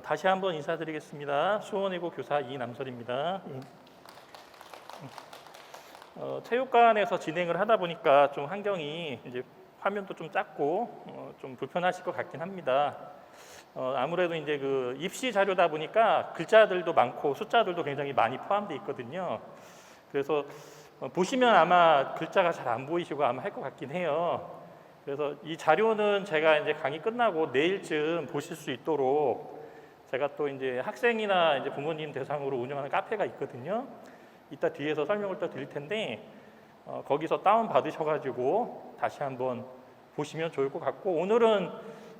다시 한번 인사드리겠습니다. 수원외고 교사 이남설입니다. 체육관에서 진행을 하다 보니까 좀 환경이 이제 화면도 좀 작고 좀 불편하실 것 같긴 합니다. 아무래도 이제 그 입시 자료다 보니까 글자들도 많고 숫자들도 굉장히 많이 포함되어 있거든요. 그래서 보시면 아마 글자가 잘 안 보이시고 아마 할 것 같긴 해요. 그래서 이 자료는 제가 이제 강의 끝나고 내일쯤 보실 수 있도록 제가 또 이제 학생이나 이제 부모님 대상으로 운영하는 카페가 있거든요. 이따 뒤에서 설명을 또 드릴 텐데 거기서 다운 받으셔가지고 다시 한번 보시면 좋을 것 같고, 오늘은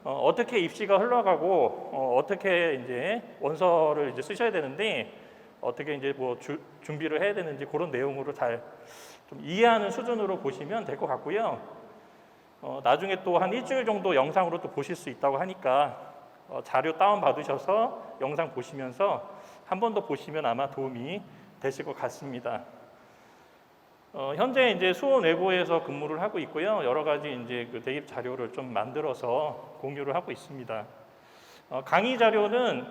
어떻게 입시가 흘러가고 어떻게 이제 원서를 이제 쓰셔야 되는데 어떻게 이제 뭐 준비를 해야 되는지 그런 내용으로 잘 좀 이해하는 수준으로 보시면 될 것 같고요. 나중에 또 한 일주일 정도 영상으로 또 보실 수 있다고 하니까 자료 다운 받으셔서 영상 보시면서 한 번 더 보시면 아마 도움이 되실 것 같습니다. 현재 이제 수원외고에서 근무를 하고 있고요. 여러 가지 이제 그 대입 자료를 좀 만들어서 공유를 하고 있습니다. 강의 자료는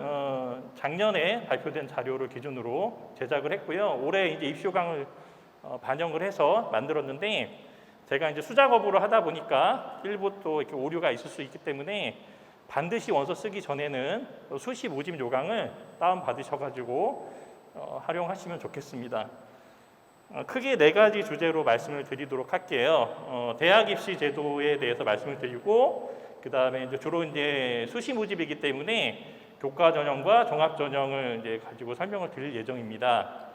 작년에 발표된 자료를 기준으로 제작을 했고요. 올해 이제 입시 요강을 반영을 해서 만들었는데, 제가 이제 수작업으로 하다 보니까 일부 또 이렇게 오류가 있을 수 있기 때문에 반드시 원서 쓰기 전에는 수시 모집 요강을 다운 받으셔가지고 활용하시면 좋겠습니다. 크게 4가지 주제로 말씀을 드리도록 할게요. 대학 입시 제도에 대해서 말씀을 드리고, 그 다음에 이제 주로 이제 수시 모집이기 때문에 교과 전형과 종합 전형을 이제 가지고 설명을 드릴 예정입니다.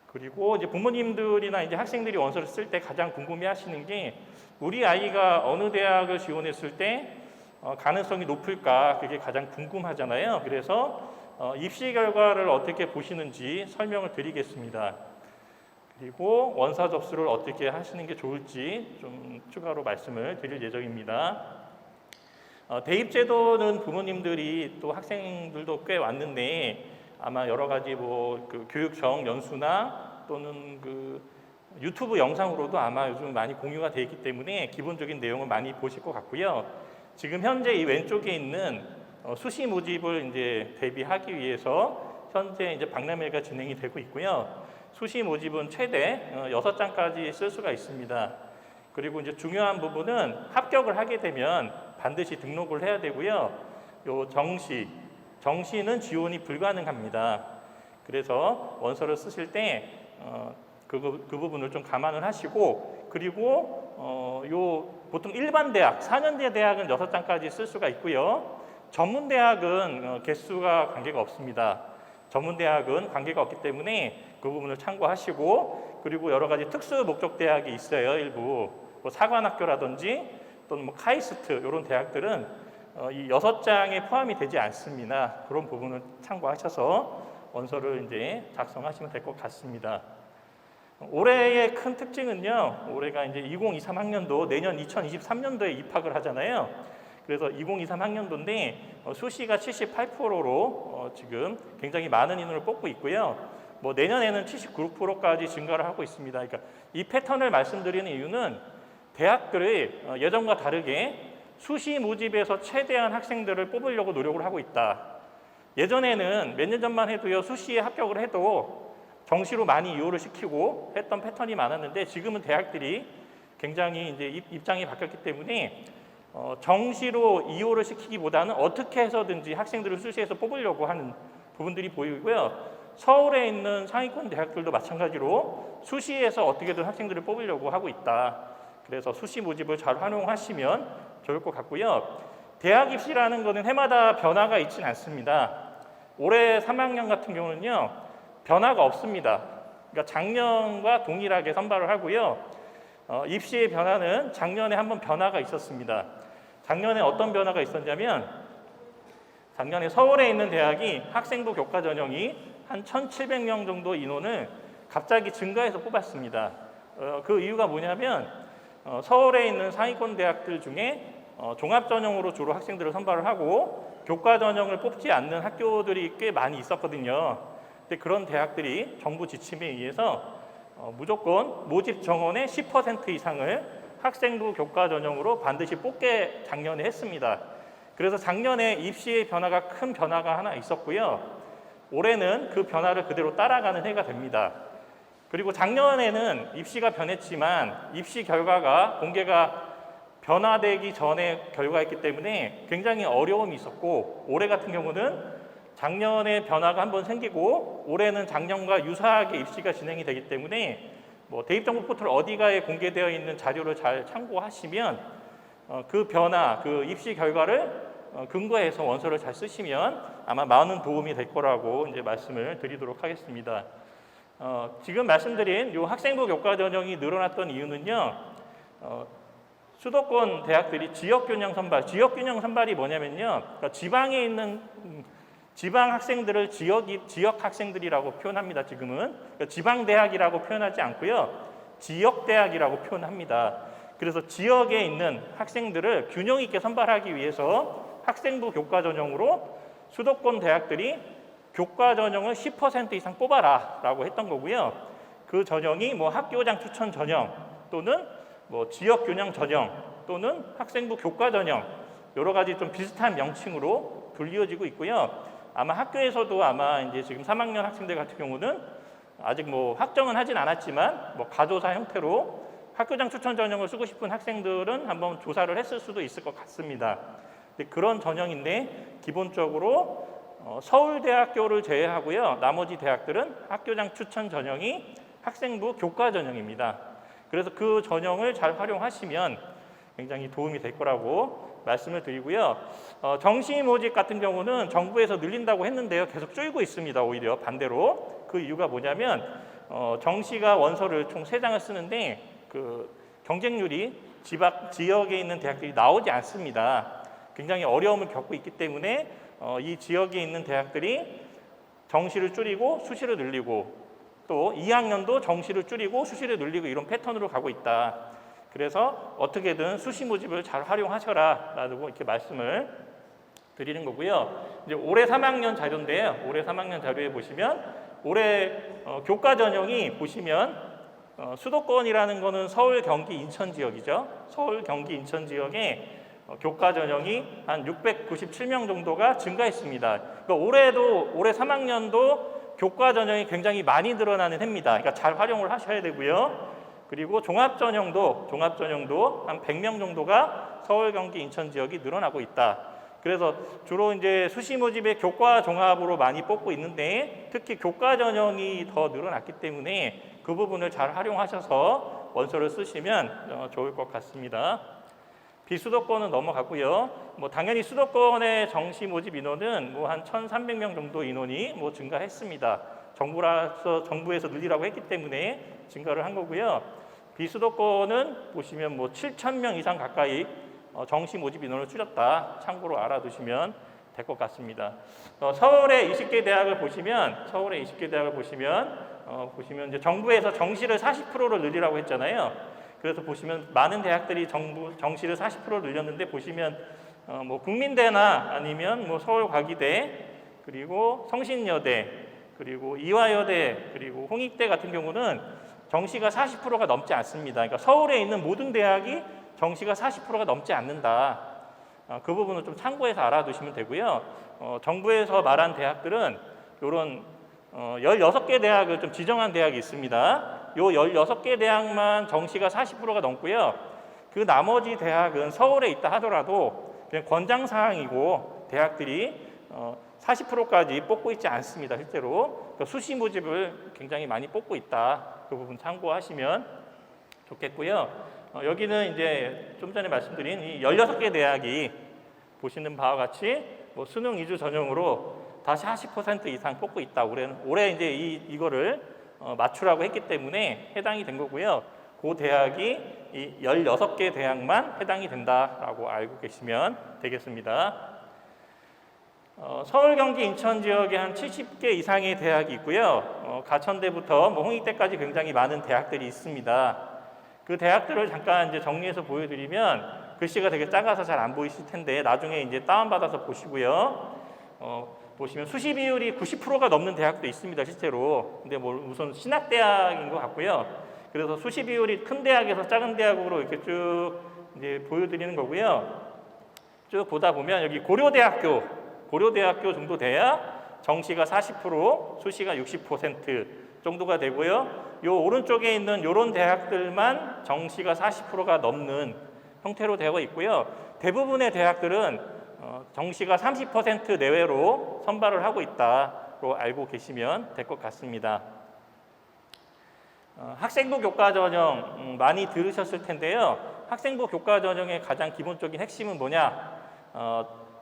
그리고 이제 부모님들이나 이제 학생들이 원서를 쓸 때 가장 궁금해하시는 게 우리 아이가 어느 대학을 지원했을 때 가능성이 높을까, 그게 가장 궁금하잖아요. 그래서 입시 결과를 어떻게 보시는지 설명을 드리겠습니다. 그리고 원서 접수를 어떻게 하시는 게 좋을지 좀 추가로 말씀을 드릴 예정입니다. 대입제도는 부모님들이 또 학생들도 꽤 왔는데 아마 여러 가지 뭐 그 교육청 연수나 또는 그 유튜브 영상으로도 아마 요즘 많이 공유가 되어 있기 때문에 기본적인 내용을 많이 보실 것 같고요. 지금 현재 이 왼쪽에 있는 수시 모집을 이제 대비하기 위해서 현재 이제 박람회가 진행이 되고 있고요. 수시 모집은 최대 6장까지 쓸 수가 있습니다. 그리고 이제 중요한 부분은 합격을 하게 되면 반드시 등록을 해야 되고요. 요 정시는 지원이 불가능합니다. 그래서 원서를 쓰실 때 그 부분을 좀 감안을 하시고, 그리고 보통 일반 대학, 4년제 대학은 6장까지 쓸 수가 있고요. 전문 대학은 개수가 관계가 없습니다. 전문 대학은 관계가 없기 때문에 그 부분을 참고하시고, 그리고 여러 가지 특수 목적 대학이 있어요. 일부 뭐 사관학교라든지 또는 뭐 카이스트 이런 대학들은 이 6장에 포함이 되지 않습니다. 그런 부분을 참고하셔서 원서를 이제 작성하시면 될 것 같습니다. 올해의 큰 특징은요, 올해가 이제 2023 학년도, 내년 2023년도에 입학을 하잖아요. 그래서 2023 학년도인데 수시가 78%로 지금 굉장히 많은 인원을 뽑고 있고요. 뭐 내년에는 79%까지 증가를 하고 있습니다. 그러니까 이 패턴을 말씀드리는 이유는 대학들이 예전과 다르게 수시 모집에서 최대한 학생들을 뽑으려고 노력을 하고 있다. 예전에는 몇 년 전만 해도요, 수시에 합격을 해도 정시로 많이 이호를 시키고 했던 패턴이 많았는데, 지금은 대학들이 굉장히 이제 입장이 바뀌었기 때문에 정시로 이호를 시키기보다는 어떻게 해서든지 학생들을 수시에서 뽑으려고 하는 부분들이 보이고요. 서울에 있는 상위권 대학들도 마찬가지로 수시에서 어떻게든 학생들을 뽑으려고 하고 있다. 그래서 수시 모집을 잘 활용하시면 좋을 것 같고요. 대학 입시라는 것은 해마다 변화가 있지는 않습니다. 올해 3학년 같은 경우는요, 변화가 없습니다. 그러니까 작년과 동일하게 선발을 하고요. 입시의 변화는 작년에 한번 변화가 있었습니다. 작년에 어떤 변화가 있었냐면, 작년에 서울에 있는 대학이 학생부 교과 전형이 한 1,700명 정도 인원을 갑자기 증가해서 뽑았습니다. 그 이유가 뭐냐면 서울에 있는 상위권 대학들 중에 종합 전형으로 주로 학생들을 선발을 하고 교과 전형을 뽑지 않는 학교들이 꽤 많이 있었거든요. 근데 그런 대학들이 정부 지침에 의해서 무조건 모집 정원의 10% 이상을 학생부 교과 전형으로 반드시 뽑게 작년에 했습니다. 그래서 작년에 입시의 변화가 큰 변화가 하나 있었고요. 올해는 그 변화를 그대로 따라가는 해가 됩니다. 그리고 작년에는 입시가 변했지만 입시 결과가 공개가 변화되기 전에 결과였기 때문에 굉장히 어려움이 있었고, 올해 같은 경우는 작년에 변화가 한번 생기고 올해는 작년과 유사하게 입시가 진행이 되기 때문에 뭐 대입정보 포털 어디가에 공개되어 있는 자료를 잘 참고하시면 그 변화, 그 입시 결과를 근거해서 원서를 잘 쓰시면 아마 많은 도움이 될 거라고 이제 말씀을 드리도록 하겠습니다. 지금 말씀드린 이 학생부 교과 전형이 늘어났던 이유는요, 수도권 대학들이 지역균형 선발이 뭐냐면요, 그러니까 지방에 있는 지방 학생들을 지역 학생들이라고 표현합니다. 지금은 그러니까 지방 대학이라고 표현하지 않고요, 지역 대학이라고 표현합니다. 그래서 지역에 있는 학생들을 균형 있게 선발하기 위해서 학생부 교과 전형으로 수도권 대학들이 교과 전형을 10% 이상 뽑아라 라고 했던 거고요. 그 전형이 뭐 학교장 추천 전형 또는 뭐 지역 균형 전형 또는 학생부 교과 전형, 여러 가지 좀 비슷한 명칭으로 불리워지고 있고요. 아마 학교에서도 아마 이제 지금 3학년 학생들 같은 경우는 아직 뭐 확정은 하진 않았지만 뭐 가조사 형태로 학교장 추천 전형을 쓰고 싶은 학생들은 한번 조사를 했을 수도 있을 것 같습니다. 근데 그런 전형인데 기본적으로 서울대학교를 제외하고요, 나머지 대학들은 학교장 추천 전형이 학생부 교과 전형입니다. 그래서 그 전형을 잘 활용하시면 굉장히 도움이 될 거라고 말씀을 드리고요. 정시 모집 같은 경우는 정부에서 늘린다고 했는데요, 계속 줄고 있습니다. 오히려 반대로. 그 이유가 뭐냐면 정시가 원서를 총 3장을 쓰는데 그 경쟁률이 지역에 있는 대학들이 나오지 않습니다. 굉장히 어려움을 겪고 있기 때문에 이 지역에 있는 대학들이 정시를 줄이고 수시를 늘리고 또 2학년도 정시를 줄이고 수시를 늘리고 이런 패턴으로 가고 있다. 그래서 어떻게든 수시 모집을 잘 활용하셔라 라고 이렇게 말씀을 드리는 거고요. 이제 올해 3학년 자료인데요. 올해 3학년 자료에 보시면 올해 교과 전형이 보시면 수도권이라는 거는 서울, 경기, 인천 지역이죠. 서울, 경기, 인천 지역에 교과 전형이 한 697명 정도가 증가했습니다. 그러니까 올해 3학년도 교과 전형이 굉장히 많이 늘어나는 해입니다. 그러니까 잘 활용을 하셔야 되고요. 그리고 종합 전형도 한 100명 정도가 서울, 경기, 인천 지역이 늘어나고 있다. 그래서 주로 이제 수시 모집의 교과 종합으로 많이 뽑고 있는데 특히 교과 전형이 더 늘어났기 때문에 그 부분을 잘 활용하셔서 원서를 쓰시면 좋을 것 같습니다. 비수도권은 넘어가고요. 뭐 당연히 수도권의 정시 모집 인원은 뭐 한 1,300명 정도 인원이 뭐 증가했습니다. 정부에서 늘리라고 했기 때문에 증가를 한 거고요. 비수도권은 보시면 뭐 7,000명 이상 가까이 정시 모집 인원을 줄였다. 참고로 알아두시면 될 것 같습니다. 서울의 20개 대학을 보시면 보시면 이제 정부에서 정시를 40%를 늘리라고 했잖아요. 그래서 보시면 많은 대학들이 정시를 40% 늘렸는데 보시면 뭐 국민대나 아니면 뭐 서울과기대 그리고 성신여대 그리고 이화여대 그리고 홍익대 같은 경우는 정시가 40%가 넘지 않습니다. 그러니까 서울에 있는 모든 대학이 정시가 40%가 넘지 않는다. 그 부분을 좀 참고해서 알아두시면 되고요. 정부에서 말한 대학들은 이런 16개 대학을 좀 지정한 대학이 있습니다. 요 16개 대학만 정시가 40%가 넘고요. 그 나머지 대학은 서울에 있다 하더라도 그냥 권장사항이고 대학들이 40%까지 뽑고 있지 않습니다. 실제로 수시 모집을 굉장히 많이 뽑고 있다. 그 부분 참고하시면 좋겠고요. 여기는 이제 좀 전에 말씀드린 이 16개 대학이 보시는 바와 같이 뭐 수능 위주 전형으로 다시 40% 이상 뽑고 있다. 올해 이제 이거를 맞추라고 했기 때문에 해당이 된 거고요. 그 대학이 이 16개 대학만 해당이 된다라고 알고 계시면 되겠습니다. 서울, 경기, 인천 지역에 한 70개 이상의 대학이 있고요. 가천대부터 뭐 홍익대까지 굉장히 많은 대학들이 있습니다. 그 대학들을 잠깐 이제 정리해서 보여드리면 글씨가 되게 작아서 잘 안 보이실 텐데 나중에 이제 다운받아서 보시고요. 보시면 수시 비율이 90%가 넘는 대학도 있습니다, 실제로. 근데 뭐 우선 신학대학인 것 같고요. 그래서 수시 비율이 큰 대학에서 작은 대학으로 이렇게 쭉 이제 보여드리는 거고요. 쭉 보다 보면 여기 고려대학교 정도 돼야 정시가 40%, 수시가 60% 정도가 되고요. 요 오른쪽에 있는 이런 대학들만 정시가 40%가 넘는 형태로 되어 있고요. 대부분의 대학들은 정시가 30% 내외로 선발을 하고 있다고 알고 계시면 될 것 같습니다. 학생부 교과 전형 많이 들으셨을 텐데요. 학생부 교과 전형의 가장 기본적인 핵심은 뭐냐?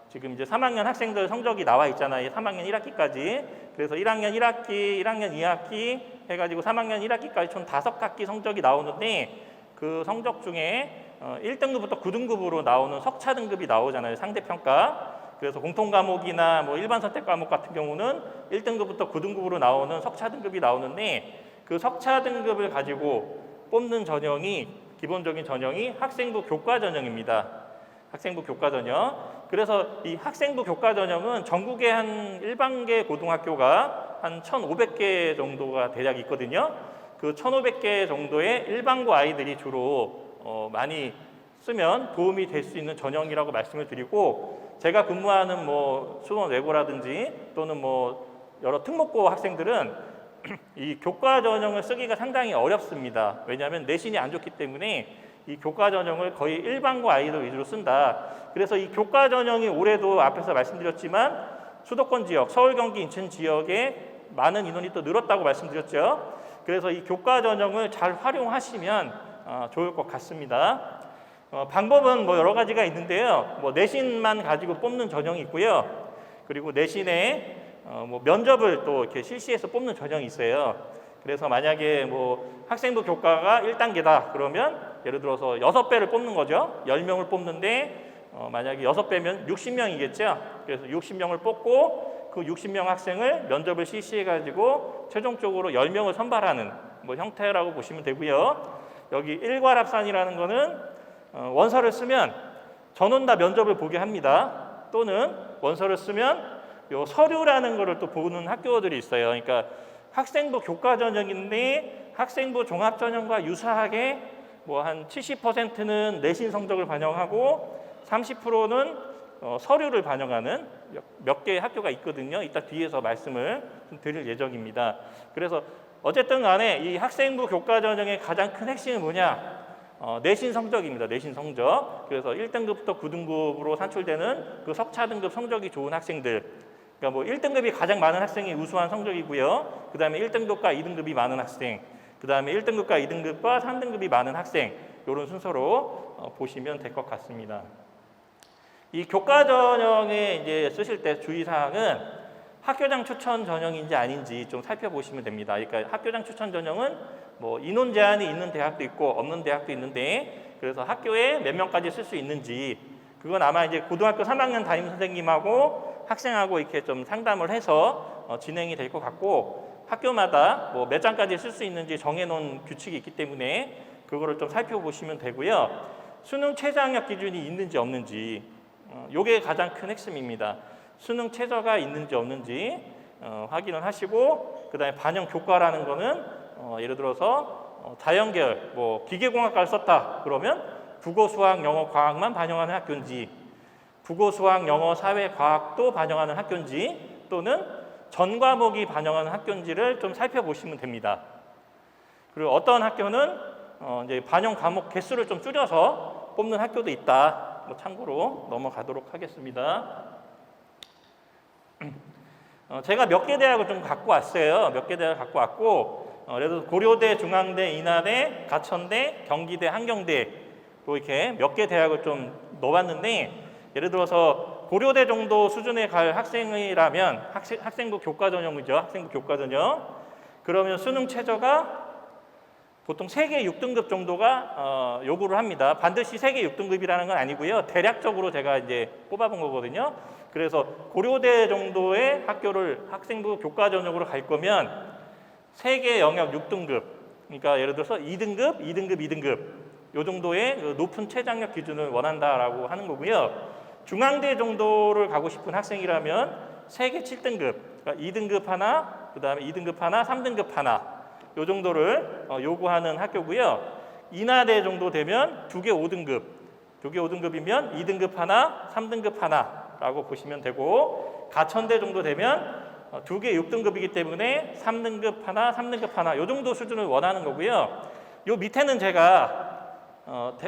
지금 이제 3학년 학생들 성적이 나와 있잖아요. 3학년 1학기까지. 그래서 1학년 1학기, 1학년 2학기 해가지고 3학년 1학기까지 총 5학기 성적이 나오는데 그 성적 중에 1등급부터 9등급으로 나오는 석차 등급이 나오잖아요. 상대평가. 그래서 공통과목이나 뭐 일반 선택 과목 같은 경우는 1등급부터 9등급으로 나오는 석차 등급이 나오는데 그 석차 등급을 가지고 뽑는 전형이 기본적인 전형이 학생부 교과 전형입니다. 학생부 교과 전형. 그래서 이 학생부 교과 전형은 전국에 한 일반계 고등학교가 한 1,500개 정도가 대략 있거든요. 그 1,500개 정도의 일반고 아이들이 주로 많이 쓰면 도움이 될 수 있는 전형이라고 말씀을 드리고, 제가 근무하는 뭐 수원 외고라든지 또는 뭐 여러 특목고 학생들은 이 교과 전형을 쓰기가 상당히 어렵습니다. 왜냐하면 내신이 안 좋기 때문에 이 교과 전형을 거의 일반고 아이들 위주로 쓴다. 그래서 이 교과 전형이 올해도 앞에서 말씀드렸지만 수도권 지역, 서울, 경기, 인천 지역에 많은 인원이 또 늘었다고 말씀드렸죠. 그래서 이 교과 전형을 잘 활용하시면 좋을 것 같습니다. 방법은 뭐 여러 가지가 있는데요. 뭐 내신만 가지고 뽑는 전형이 있고요. 그리고 내신에 뭐 면접을 또 이렇게 실시해서 뽑는 전형이 있어요. 그래서 만약에 뭐 학생부 교과가 1단계다 그러면 예를 들어서 6배를 뽑는 거죠. 10명을 뽑는데 만약에 6배면 60명이겠죠. 그래서 60명을 뽑고 그 60명 학생을 면접을 실시해 가지고 최종적으로 10명을 선발하는 뭐 형태라고 보시면 되고요. 여기 일괄합산이라는 거는 원서를 쓰면 전원 다 면접을 보게 합니다. 또는 원서를 쓰면 요 서류라는 거를 또 보는 학교들이 있어요. 그러니까 학생부 교과 전형인데 학생부 종합 전형과 유사하게 뭐 한 70%는 내신 성적을 반영하고 30%는 서류를 반영하는 몇 개의 학교가 있거든요. 이따 뒤에서 말씀을 드릴 예정입니다. 그래서 어쨌든 간에 이 학생부 교과 전형의 가장 큰 핵심은 뭐냐? 내신 성적입니다. 내신 성적. 그래서 1등급부터 9등급으로 산출되는 그 석차 등급 성적이 좋은 학생들. 그러니까 뭐 1등급이 가장 많은 학생이 우수한 성적이고요. 그 다음에 1등급과 2등급이 많은 학생, 그 다음에 1등급과 2등급과 3등급이 많은 학생, 이런 순서로 보시면 될 것 같습니다. 이 교과 전형에 이제 쓰실 때 주의사항은 학교장 추천 전형인지 아닌지 좀 살펴보시면 됩니다. 그러니까 학교장 추천 전형은 뭐 인원 제한이 있는 대학도 있고 없는 대학도 있는데, 그래서 학교에 몇 명까지 쓸 수 있는지 그건 아마 이제 고등학교 3학년 담임 선생님하고 학생하고 이렇게 좀 상담을 해서 진행이 될 것 같고, 학교마다 뭐 몇 장까지 쓸 수 있는지 정해놓은 규칙이 있기 때문에 그거를 좀 살펴보시면 되고요. 수능 최저학력 기준이 있는지 없는지, 요게 가장 큰 핵심입니다. 수능 최저가 있는지 없는지 확인을 하시고, 그 다음에 반영 교과라는 거는 예를 들어서 자연계열, 뭐 기계공학과를 썼다 그러면 국어, 수학, 영어, 과학만 반영하는 학교인지, 국어, 수학, 영어, 사회, 과학도 반영하는 학교인지, 또는 전 과목이 반영하는 학교인지를 좀 살펴보시면 됩니다. 그리고 어떤 학교는 이제 반영 과목 개수를 좀 줄여서 뽑는 학교도 있다. 뭐 참고로 넘어가도록 하겠습니다. 제가 몇 개 대학을 좀 갖고 왔어요. 몇 개 대학을 갖고 왔고, 그래서 고려대, 중앙대, 인하대, 가천대, 경기대, 한경대 또 이렇게 몇 개 대학을 좀 넣어봤는데, 예를 들어서 고려대 정도 수준에 갈 학생이라면 학생부 교과 전형이죠. 학생부 교과 전형. 그러면 수능 최저가 보통 3개 6등급 정도가 요구를 합니다. 반드시 3개 6등급이라는 건 아니고요. 대략적으로 제가 이제 뽑아본 거거든요. 그래서 고려대 정도의 학교를 학생부 교과 전형으로 갈 거면 3개 영역 6등급, 그러니까 예를 들어서 2등급, 2등급, 2등급 요 정도의 높은 최저학력 기준을 원한다라고 하는 거고요. 중앙대 정도를 가고 싶은 학생이라면 3개 7등급, 그러니까 2등급 하나, 그 다음에 2등급 하나, 3등급 하나 요 정도를 요구하는 학교고요. 인하대 정도 되면 2개 5등급, 두 개 5등급이면 2등급 하나, 3등급 하나라고 보시면 되고, 가천대 정도 되면 두 개 6등급이기 때문에 3등급 하나, 3등급 하나 요 정도 수준을 원하는 거고요. 요 밑에는 제가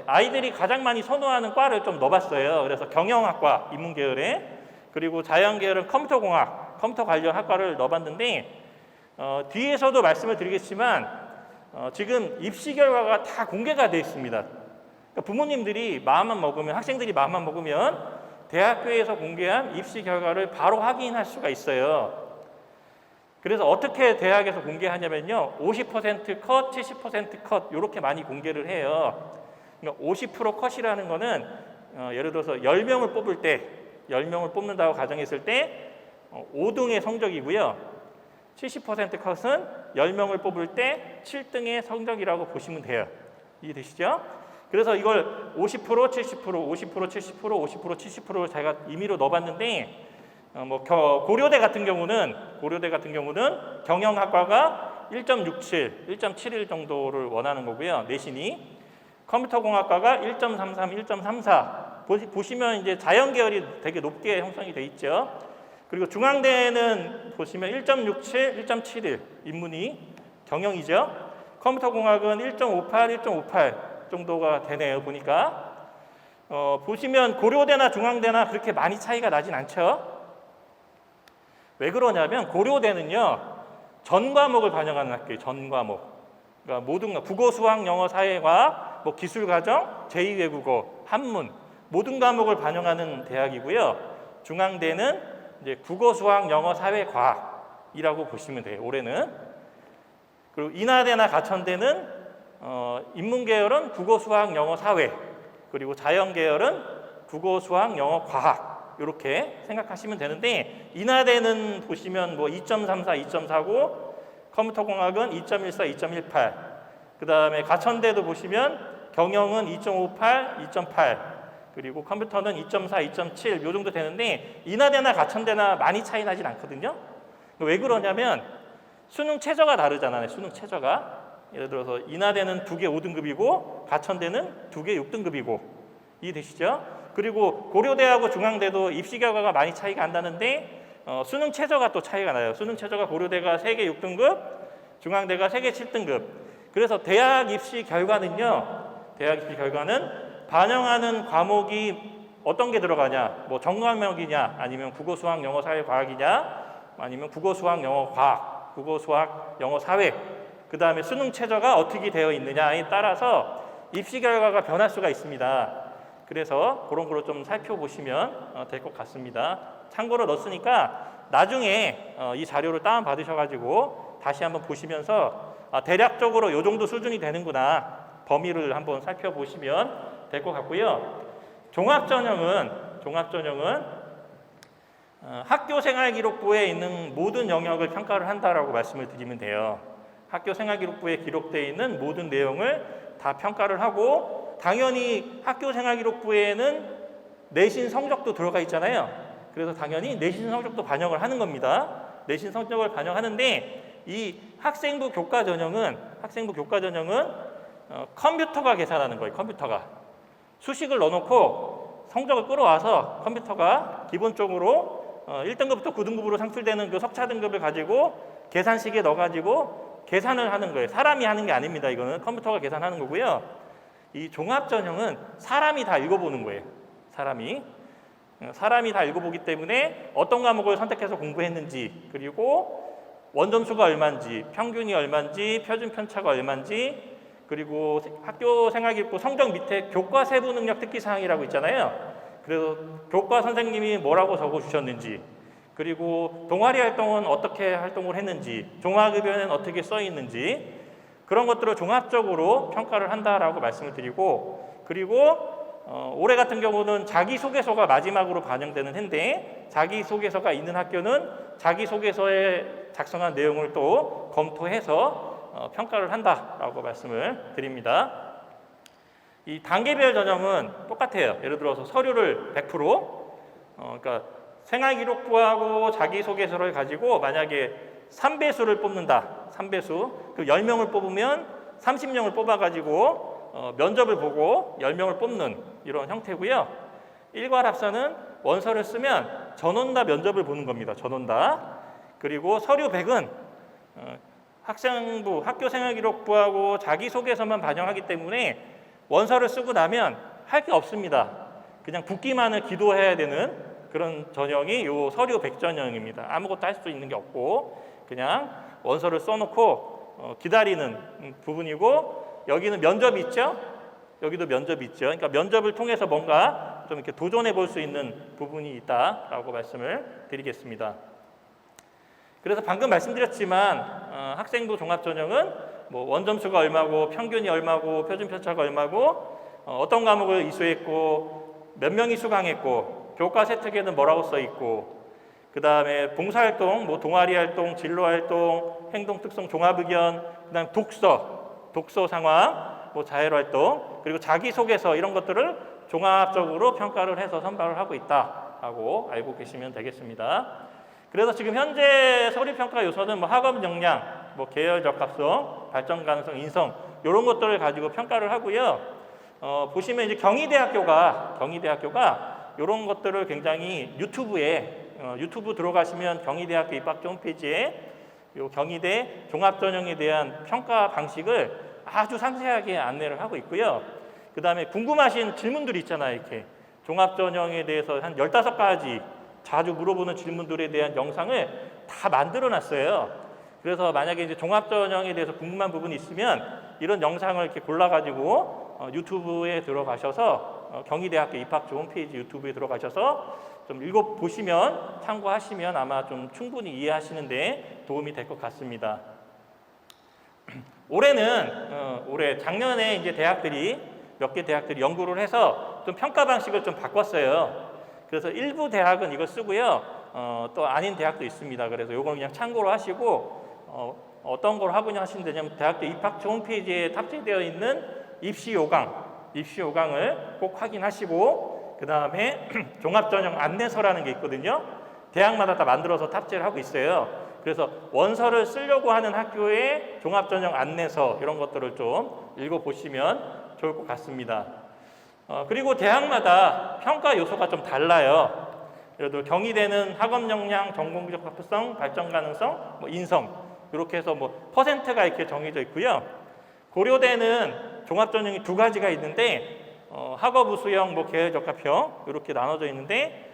아이들이 가장 많이 선호하는 과를 좀 넣어봤어요. 그래서 경영학과 인문계열에, 그리고 자연계열은 컴퓨터공학, 컴퓨터 관련 학과를 넣어봤는데, 뒤에서도 말씀을 드리겠지만 지금 입시 결과가 다 공개가 되어 있습니다. 그러니까 부모님들이 마음만 먹으면, 학생들이 마음만 먹으면 대학교에서 공개한 입시 결과를 바로 확인할 수가 있어요. 그래서 어떻게 대학에서 공개하냐면요, 50% 컷, 70% 컷 이렇게 많이 공개를 해요. 그러니까 50% 컷이라는 거는 예를 들어서 10명을 뽑을 때, 10명을 뽑는다고 가정했을 때 5등의 성적이고요. 70% 컷은 10명을 뽑을 때 7등의 성적이라고 보시면 돼요. 이해되시죠? 그래서 이걸 50%, 70%, 50%, 70%, 50%, 70%를 제가 임의로 넣어봤는데, 고려대 같은 경우는 경영학과가 1.67, 1.71 정도를 원하는 거고요. 내신이. 컴퓨터공학과가 1.33, 1.34. 보시면 이제 자연계열이 되게 높게 형성이 돼 있죠. 그리고 중앙대는 보시면 1.67, 1.71 인문이 경영이죠. 컴퓨터공학은 1.58, 1.58 정도가 되네요. 보니까 보시면 고려대나 중앙대나 그렇게 많이 차이가 나진 않죠. 왜 그러냐면 고려대는요, 전 과목을 반영하는 학교예요. 전 과목. 그러니까 모든 국어, 수학, 영어, 사회과학, 기술과정, 제2외국어, 한문 모든 과목을 반영하는 대학이고요. 중앙대는 이제 국어, 수학, 영어, 사회, 과학이라고 보시면 돼요. 올해는. 그리고 인하대나 가천대는 인문계열은 국어, 수학, 영어, 사회, 그리고 자연계열은 국어, 수학, 영어, 과학 이렇게 생각하시면 되는데, 인하대는 보시면 2.34, 2.49, 컴퓨터공학은 2.14, 2.18, 그 다음에 가천대도 보시면 경영은 2.58, 2.8, 그리고 컴퓨터는 2.4, 2.7 요 정도 되는데, 인하대나 가천대나 많이 차이 나진 않거든요. 왜 그러냐면 수능 최저가 다르잖아요. 수능 최저가. 예를 들어서 인하대는 두 개 5등급이고 가천대는 두 개 6등급이고. 이해되시죠? 그리고 고려대하고 중앙대도 입시 결과가 많이 차이가 안 나는데 수능 최저가 또 차이가 나요. 수능 최저가 고려대가 3개 6등급, 중앙대가 3개 7등급. 그래서 대학 입시 결과는 반영하는 과목이 어떤 게 들어가냐, 전과목이냐, 아니면 국어, 수학, 영어, 사회, 과학이냐, 아니면 국어, 수학, 영어, 과학, 국어, 수학, 영어, 사회, 그 다음에 수능 최저가 어떻게 되어 있느냐에 따라서 입시 결과가 변할 수가 있습니다. 그래서 그런 거로 좀 살펴보시면 될 것 같습니다. 참고로 넣었으니까 나중에 이 자료를 다운 받으셔가지고 다시 한번 보시면서 대략적으로 이 정도 수준이 되는구나, 범위를 한번 살펴보시면 될 것 같고요. 종합전형은 학교생활기록부에 있는 모든 영역을 평가를 한다라고 말씀을 드리면 돼요. 학교생활기록부에 기록되어 있는 모든 내용을 다 평가를 하고, 당연히 학교생활기록부에는 내신 성적도 들어가 있잖아요. 그래서 당연히 내신 성적도 반영을 하는 겁니다. 내신 성적을 반영하는데, 이 학생부 교과 전형은 컴퓨터가 계산하는 거예요. 컴퓨터가 수식을 넣어놓고 성적을 끌어와서 컴퓨터가 기본적으로 1등급부터 9등급으로 상술되는 그 석차 등급을 가지고 계산식에 넣어가지고 계산을 하는 거예요. 사람이 하는 게 아닙니다. 이거는 컴퓨터가 계산하는 거고요. 이 종합전형은 사람이 다 읽어보는 거예요. 사람이 다 읽어보기 때문에 어떤 과목을 선택해서 공부했는지, 그리고 원점수가 얼마인지, 평균이 얼마인지, 표준 편차가 얼마인지, 그리고 학교 생활기록부 성적 밑에 교과 세부 능력 특기사항이라고 있잖아요. 그래서 교과 선생님이 뭐라고 적어주셨는지, 그리고 동아리 활동은 어떻게 활동을 했는지, 종합의변은 어떻게 써 있는지, 그런 것들을 종합적으로 평가를 한다라고 말씀을 드리고, 그리고 올해 같은 경우는 자기소개서가 마지막으로 반영되는 해인데, 자기소개서가 있는 학교는 자기소개서에 작성한 내용을 또 검토해서 평가를 한다라고 말씀을 드립니다. 이 단계별 전형은 똑같아요. 예를 들어서 서류를 100%, 그러니까 생활기록부하고 자기소개서를 가지고 만약에 3배수를 뽑는다. 3배수. 그 10명을 뽑으면 30명을 뽑아가지고 면접을 보고 10명을 뽑는 이런 형태고요. 일괄합산은 원서를 쓰면 전원다 면접을 보는 겁니다. 전원다. 그리고 서류 100은 학생부, 학교생활기록부하고 자기소개서만 반영하기 때문에 원서를 쓰고 나면 할 게 없습니다. 그냥 붙기만을 기도해야 되는 그런 전형이 요 서류 100 전형입니다. 아무것도 할 수 있는 게 없고 그냥 원서를 써놓고 기다리는 부분이고, 여기는 면접이 있죠? 여기도 면접이 있죠. 그러니까 면접을 통해서 뭔가 좀 이렇게 도전해 볼 수 있는 부분이 있다라고 말씀을 드리겠습니다. 그래서 방금 말씀드렸지만 학생부 종합전형은 뭐 원점수가 얼마고 평균이 얼마고 표준 편차가 얼마고 어떤 과목을 이수했고 몇 명이 수강했고 교과 세특에는 뭐라고 써 있고, 그 다음에 봉사활동, 뭐 동아리 활동, 진로 활동, 행동 특성 종합 의견, 그다음 독서 상황, 뭐 자율 활동, 그리고 자기소개서 이런 것들을 종합적으로 평가를 해서 선발을 하고 있다라고 알고 계시면 되겠습니다. 그래서 지금 현재 서류평가 요소는 뭐 학업 역량, 뭐 계열 적합성, 발전 가능성, 인성 이런 것들을 가지고 평가를 하고요. 보시면 이제 경희대학교가 이런 것들을 굉장히 유튜브 들어가시면 경희대학교 입학처 홈페이지에 요 경희대 종합전형에 대한 평가 방식을 아주 상세하게 안내를 하고 있고요. 그 다음에 궁금하신 질문들이 있잖아요. 이렇게 종합전형에 대해서 한 15가지 자주 물어보는 질문들에 대한 영상을 다 만들어 놨어요. 그래서 만약에 이제 종합전형에 대해서 궁금한 부분이 있으면 이런 영상을 이렇게 골라가지고 유튜브에 들어가셔서 경희대학교 입학처 홈페이지 유튜브에 들어가셔서 좀 읽어보시면, 참고하시면 아마 좀 충분히 이해하시는 데 도움이 될 것 같습니다. 올해 작년에 이제 몇 개 대학들이 연구를 해서 좀 평가 방식을 좀 바꿨어요. 그래서 일부 대학은 이걸 쓰고요. 또 아닌 대학도 있습니다. 그래서 이걸 그냥 참고로 하시고 어떤 걸 하고냐 하시면 되냐면 대학교 입학처 홈페이지에 탑재되어 있는 입시 요강을 꼭 확인하시고, 그 다음에 종합전형 안내서라는 게 있거든요. 대학마다 다 만들어서 탑재를 하고 있어요. 그래서 원서를 쓰려고 하는 학교의 종합전형 안내서 이런 것들을 좀 읽어보시면 좋을 것 같습니다. 그리고 대학마다 평가 요소가 좀 달라요. 예를 경희대는 학업 역량, 전공적 적합성, 발전 가능성, 뭐 인성 이렇게 해서 뭐 퍼센트가 이렇게 정해져 있고요. 고려대는 종합전형이 2가지가 있는데 학업 우수형, 뭐 계열 적합형 이렇게 나눠져 있는데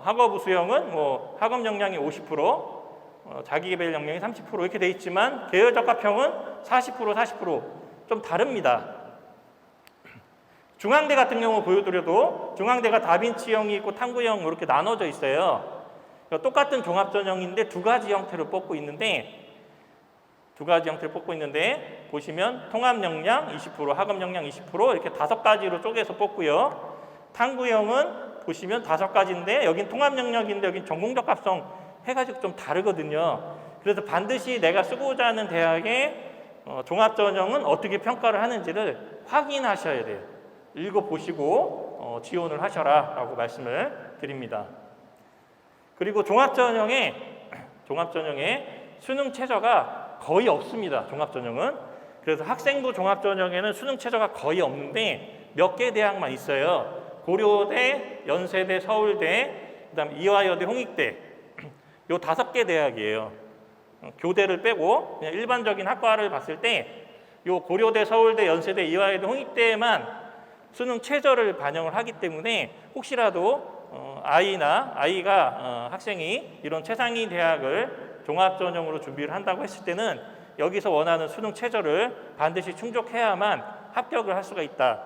학업 우수형은 뭐 학업 역량이 50%, 자기개발 역량이 30% 이렇게 돼 있지만 계열 적합형은 40% 좀 다릅니다. 중앙대 같은 경우 보여드려도 중앙대가 다빈치형이 있고 탐구형 이렇게 나눠져 있어요. 똑같은 종합전형인데 2가지 형태를 뽑고 있는데 보시면 통합 역량 20%, 학업 역량 20% 이렇게 5가지로 쪼개서 뽑고요. 탐구형은 보시면 5가지인데 여긴 통합 역량인데 여긴 전공적 합성 해가지고 좀 다르거든요. 그래서 반드시 내가 쓰고자 하는 대학의 종합전형은 어떻게 평가를 하는지를 확인하셔야 돼요. 읽어보시고 지원을 하셔라 라고 말씀을 드립니다. 그리고 종합전형에 수능 최저가 거의 없습니다. 종합전형은. 그래서 학생부 종합전형에는 수능 최저가 거의 없는데 몇 개 대학만 있어요. 고려대, 연세대, 서울대, 그다음 이화여대, 홍익대 요 5개 대학이에요. 교대를 빼고 그냥 일반적인 학과를 봤을 때 요 고려대, 서울대, 연세대, 이화여대, 홍익대만 수능 최저를 반영을 하기 때문에 혹시라도 학생이 이런 최상위 대학을 종합전형으로 준비를 한다고 했을 때는 여기서 원하는 수능 최저를 반드시 충족해야만 합격을 할 수가 있다.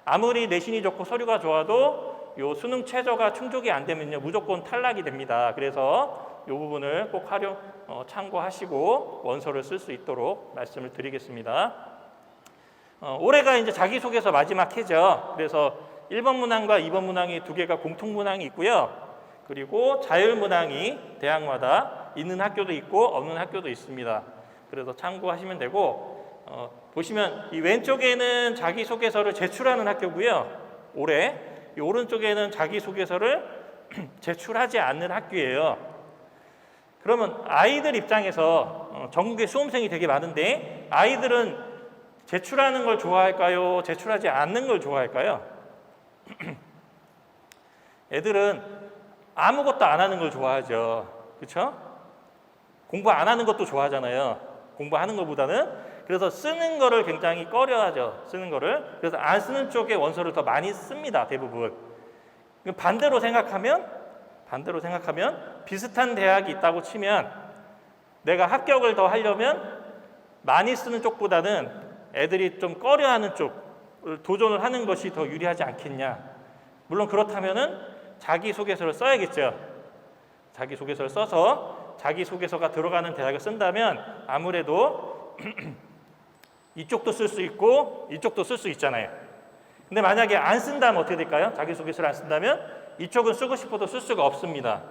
아무리 내신이 좋고 서류가 좋아도 요 수능 최저가 충족이 안 되면요 무조건 탈락이 됩니다. 그래서 이 부분을 꼭 참고하시고 원서를 쓸 수 있도록 말씀을 드리겠습니다. 올해가 이제 자기소개서 마지막 해죠. 그래서 1번 문항과 2번 문항이 2개가 공통 문항이 있고요. 그리고 자율 문항이 대학마다 있는 학교도 있고 없는 학교도 있습니다. 그래서 참고하시면 되고, 보시면 이 왼쪽에는 자기소개서를 제출하는 학교고요. 올해 이 오른쪽에는 자기소개서를 제출하지 않는 학교예요. 그러면 아이들 입장에서 전국에 수험생이 되게 많은데 아이들은 제출하는 걸 좋아할까요? 제출하지 않는 걸 좋아할까요? 애들은 아무것도 안 하는 걸 좋아하죠. 그렇죠? 공부 안 하는 것도 좋아하잖아요. 공부하는 것보다는. 그래서 쓰는 거를 굉장히 꺼려하죠. 쓰는 거를. 그래서 안 쓰는 쪽에 원서를 더 많이 씁니다. 대부분. 반대로 생각하면 비슷한 대학이 있다고 치면 내가 합격을 더 하려면 많이 쓰는 쪽보다는 애들이 좀 꺼려하는 쪽을 도전을 하는 것이 더 유리하지 않겠냐. 물론 그렇다면은 자기소개서를 써야겠죠. 자기소개서를 써서 자기소개서가 들어가는 대학을 쓴다면 아무래도 이쪽도 쓸 수 있고 이쪽도 쓸 수 있잖아요. 근데 만약에 안 쓴다면 어떻게 될까요? 자기소개서를 안 쓴다면 이쪽은 쓰고 싶어도 쓸 수가 없습니다.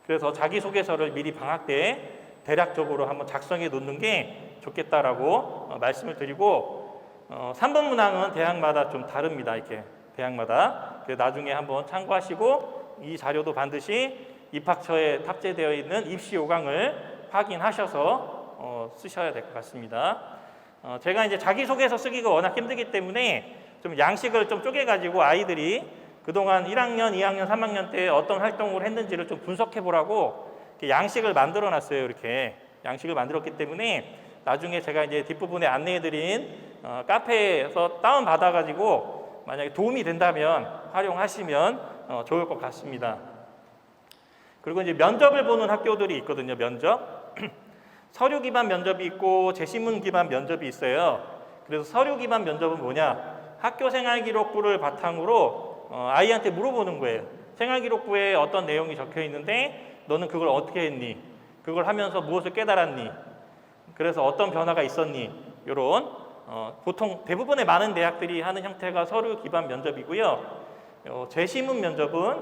그래서 자기소개서를 미리 방학 때 대략적으로 한번 작성해 놓는 게 좋겠다라고 말씀을 드리고 3번 문항은 대학마다 좀 다릅니다. 이렇게 대학마다. 나중에 한번 참고하시고 이 자료도 반드시 입학처에 탑재되어 있는 입시 요강을 확인하셔서 쓰셔야 될 것 같습니다. 제가 이제 자기소개서 쓰기가 워낙 힘들기 때문에 좀 양식을 좀 쪼개가지고 아이들이 그동안 1학년, 2학년, 3학년 때 어떤 활동을 했는지를 좀 분석해 보라고 양식을 만들어 놨어요. 이렇게 양식을 만들었기 때문에 나중에 제가 이제 뒷부분에 안내해 드린 카페에서 다운 받아 가지고 만약에 도움이 된다면 활용하시면 좋을 것 같습니다. 그리고 이제 면접을 보는 학교들이 있거든요. 면접. 서류 기반 면접이 있고 제시문 기반 면접이 있어요. 그래서 서류 기반 면접은 뭐냐? 학교 생활기록부를 바탕으로 아이한테 물어보는 거예요. 생활기록부에 어떤 내용이 적혀 있는데 너는 그걸 어떻게 했니? 그걸 하면서 무엇을 깨달았니? 그래서 어떤 변화가 있었니? 이런 보통 대부분의 많은 대학들이 하는 형태가 서류 기반 면접이고요. 제시문 면접은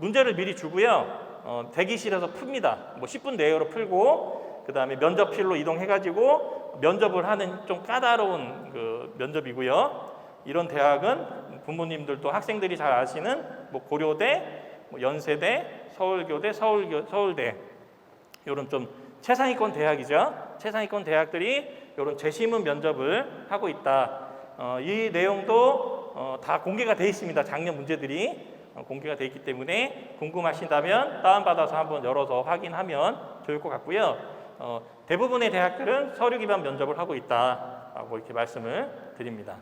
문제를 미리 주고요. 대기실에서 풉니다. 뭐 10분 내외로 풀고 그 다음에 면접실로 이동해가지고 면접을 하는 좀 까다로운 그 면접이고요. 이런 대학은 부모님들도 학생들이 잘 아시는 뭐 고려대, 뭐 연세대, 서울교대, 서울대 이런 좀 최상위권 대학이죠. 최상위권 대학들이 이런 재시문 면접을 하고 있다. 이 내용도 다 공개가 되어 있습니다. 작년 문제들이 공개가 되어 있기 때문에 궁금하신다면 다운받아서 한번 열어서 확인하면 좋을 것 같고요. 대부분의 대학들은 서류 기반 면접을 하고 있다라고 이렇게 말씀을 드립니다.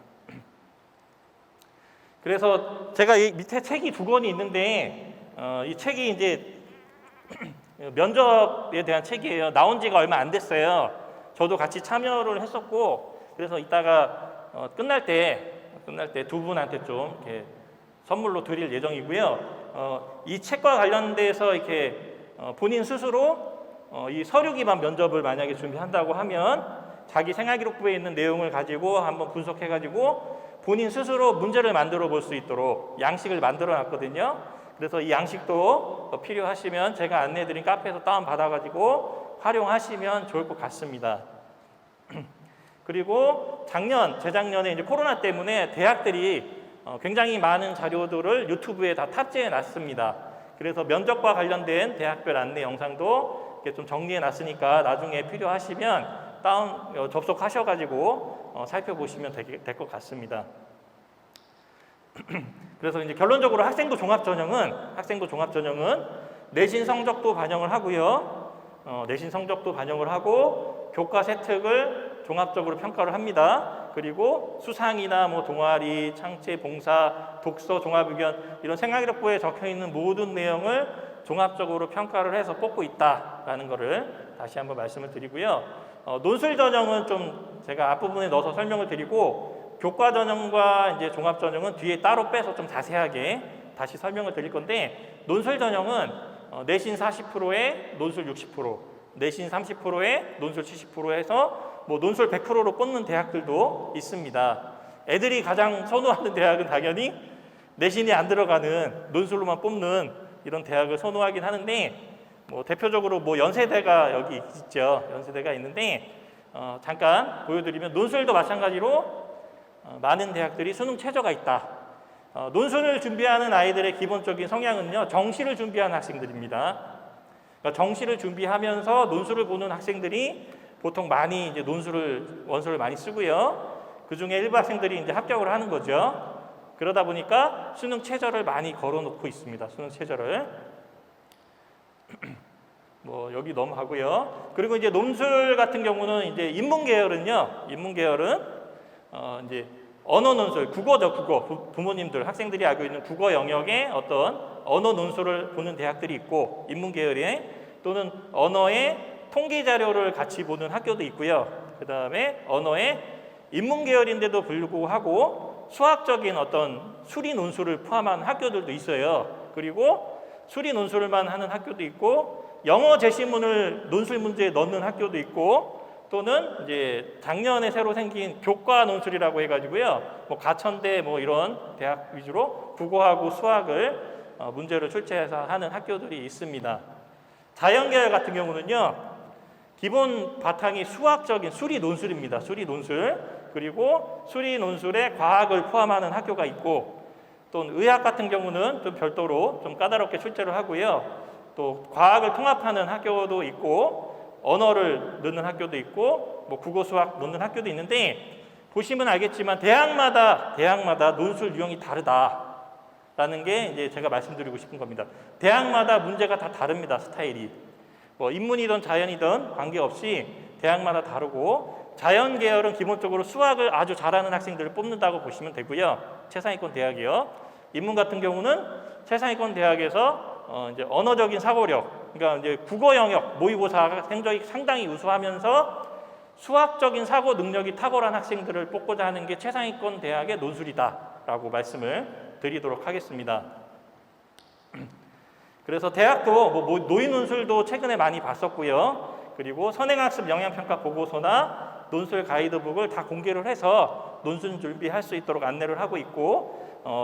그래서 제가 이 밑에 책이 2권이 있는데 이 책이 이제 면접에 대한 책이에요. 나온 지가 얼마 안 됐어요. 저도 같이 참여를 했었고 그래서 이따가 끝날 때 2분한테 좀 이렇게 선물로 드릴 예정이고요. 이 책과 관련돼서 이렇게 본인 스스로 이 서류 기반 면접을 만약에 준비한다고 하면 자기 생활기록부에 있는 내용을 가지고 한번 분석해가지고 본인 스스로 문제를 만들어 볼 수 있도록 양식을 만들어 놨거든요. 그래서 이 양식도 필요하시면 제가 안내해드린 카페에서 다운받아가지고 활용하시면 좋을 것 같습니다. 그리고 재작년에 이제 코로나 때문에 대학들이 굉장히 많은 자료들을 유튜브에 다 탑재해 놨습니다. 그래서 면접과 관련된 대학별 안내 영상도 이렇게 좀 정리해 놨으니까 나중에 필요하시면 접속하셔가지고 살펴보시면 될 것 같습니다. 그래서 이제 결론적으로 학생부 종합전형은 내신 성적도 반영을 하고요. 내신 성적도 반영을 하고 교과 세특을 종합적으로 평가를 합니다. 그리고 수상이나 뭐 동아리, 창체, 봉사, 독서, 종합의견 이런 생활기록부에 적혀 있는 모든 내용을 종합적으로 평가를 해서 뽑고 있다라는 것을 다시 한번 말씀을 드리고요. 논술 전형은 좀 제가 앞부분에 넣어서 설명을 드리고 교과 전형과 이제 종합 전형은 뒤에 따로 빼서 좀 자세하게 다시 설명을 드릴 건데 논술 전형은 내신 40%에 논술 60%, 내신 30%에 논술 70% 해서 뭐 논술 100%로 뽑는 대학들도 있습니다. 애들이 가장 선호하는 대학은 당연히 내신이 안 들어가는 논술로만 뽑는 이런 대학을 선호하긴 하는데 뭐 대표적으로 뭐 연세대가 여기 있죠. 연세대가 있는데 잠깐 보여드리면 논술도 마찬가지로 많은 대학들이 수능 최저가 있다. 논술을 준비하는 아이들의 기본적인 성향은요. 정시를 준비하는 학생들입니다. 그러니까 정시를 준비하면서 논술을 보는 학생들이 보통 많이 이제 원서를 많이 쓰고요. 그 중에 일부 학생들이 이제 합격을 하는 거죠. 그러다 보니까 수능 최저를 많이 걸어놓고 있습니다. 수능 최저를. 뭐 여기 넘어가고요. 그리고 이제 논술 같은 경우는 이제 인문 계열은 이제 언어 논술, 국어죠, 국어. 부모님들, 학생들이 알고 있는 국어 영역의 어떤 언어 논술을 보는 대학들이 있고, 인문 계열에 또는 언어의 통계 자료를 같이 보는 학교도 있고요. 그 다음에 언어의 인문 계열인데도 불구하고 수학적인 어떤 수리 논술을 포함한 학교들도 있어요. 그리고 수리 논술만 하는 학교도 있고, 영어 제시문을 논술 문제에 넣는 학교도 있고, 또는 이제 작년에 새로 생긴 교과 논술이라고 해가지고요, 뭐 가천대 뭐 이런 대학 위주로 국어하고 수학을 문제로 출제해서 하는 학교들이 있습니다. 자연계열 같은 경우는요, 기본 바탕이 수학적인 수리 논술입니다. 수리 논술. 그리고 수리 논술에 과학을 포함하는 학교가 있고, 또 의학 같은 경우는 좀 별도로 좀 까다롭게 출제를 하고요. 또 과학을 통합하는 학교도 있고, 언어를 넣는 학교도 있고, 뭐 국어 수학 넣는 학교도 있는데, 보시면 알겠지만 대학마다 논술 유형이 다르다라는 게 이제 제가 말씀드리고 싶은 겁니다. 대학마다 문제가 다 다릅니다. 스타일이. 뭐 인문이든 자연이든 관계없이 대학마다 다르고, 자연 계열은 기본적으로 수학을 아주 잘하는 학생들을 뽑는다고 보시면 되고요. 최상위권 대학이요. 인문 같은 경우는 최상위권 대학에서 이제 언어적인 사고력, 그러니까 이제 국어 영역 모의고사 성적이 상당히 우수하면서 수학적인 사고 능력이 탁월한 학생들을 뽑고자 하는 게 최상위권 대학의 논술이다라고 말씀을 드리도록 하겠습니다. 그래서 대학도 뭐 노인 논술도 최근에 많이 봤었고요. 그리고 선행학습 영향평가 보고서나 논술 가이드북을 다 공개를 해서 논술 준비할 수 있도록 안내를 하고 있고,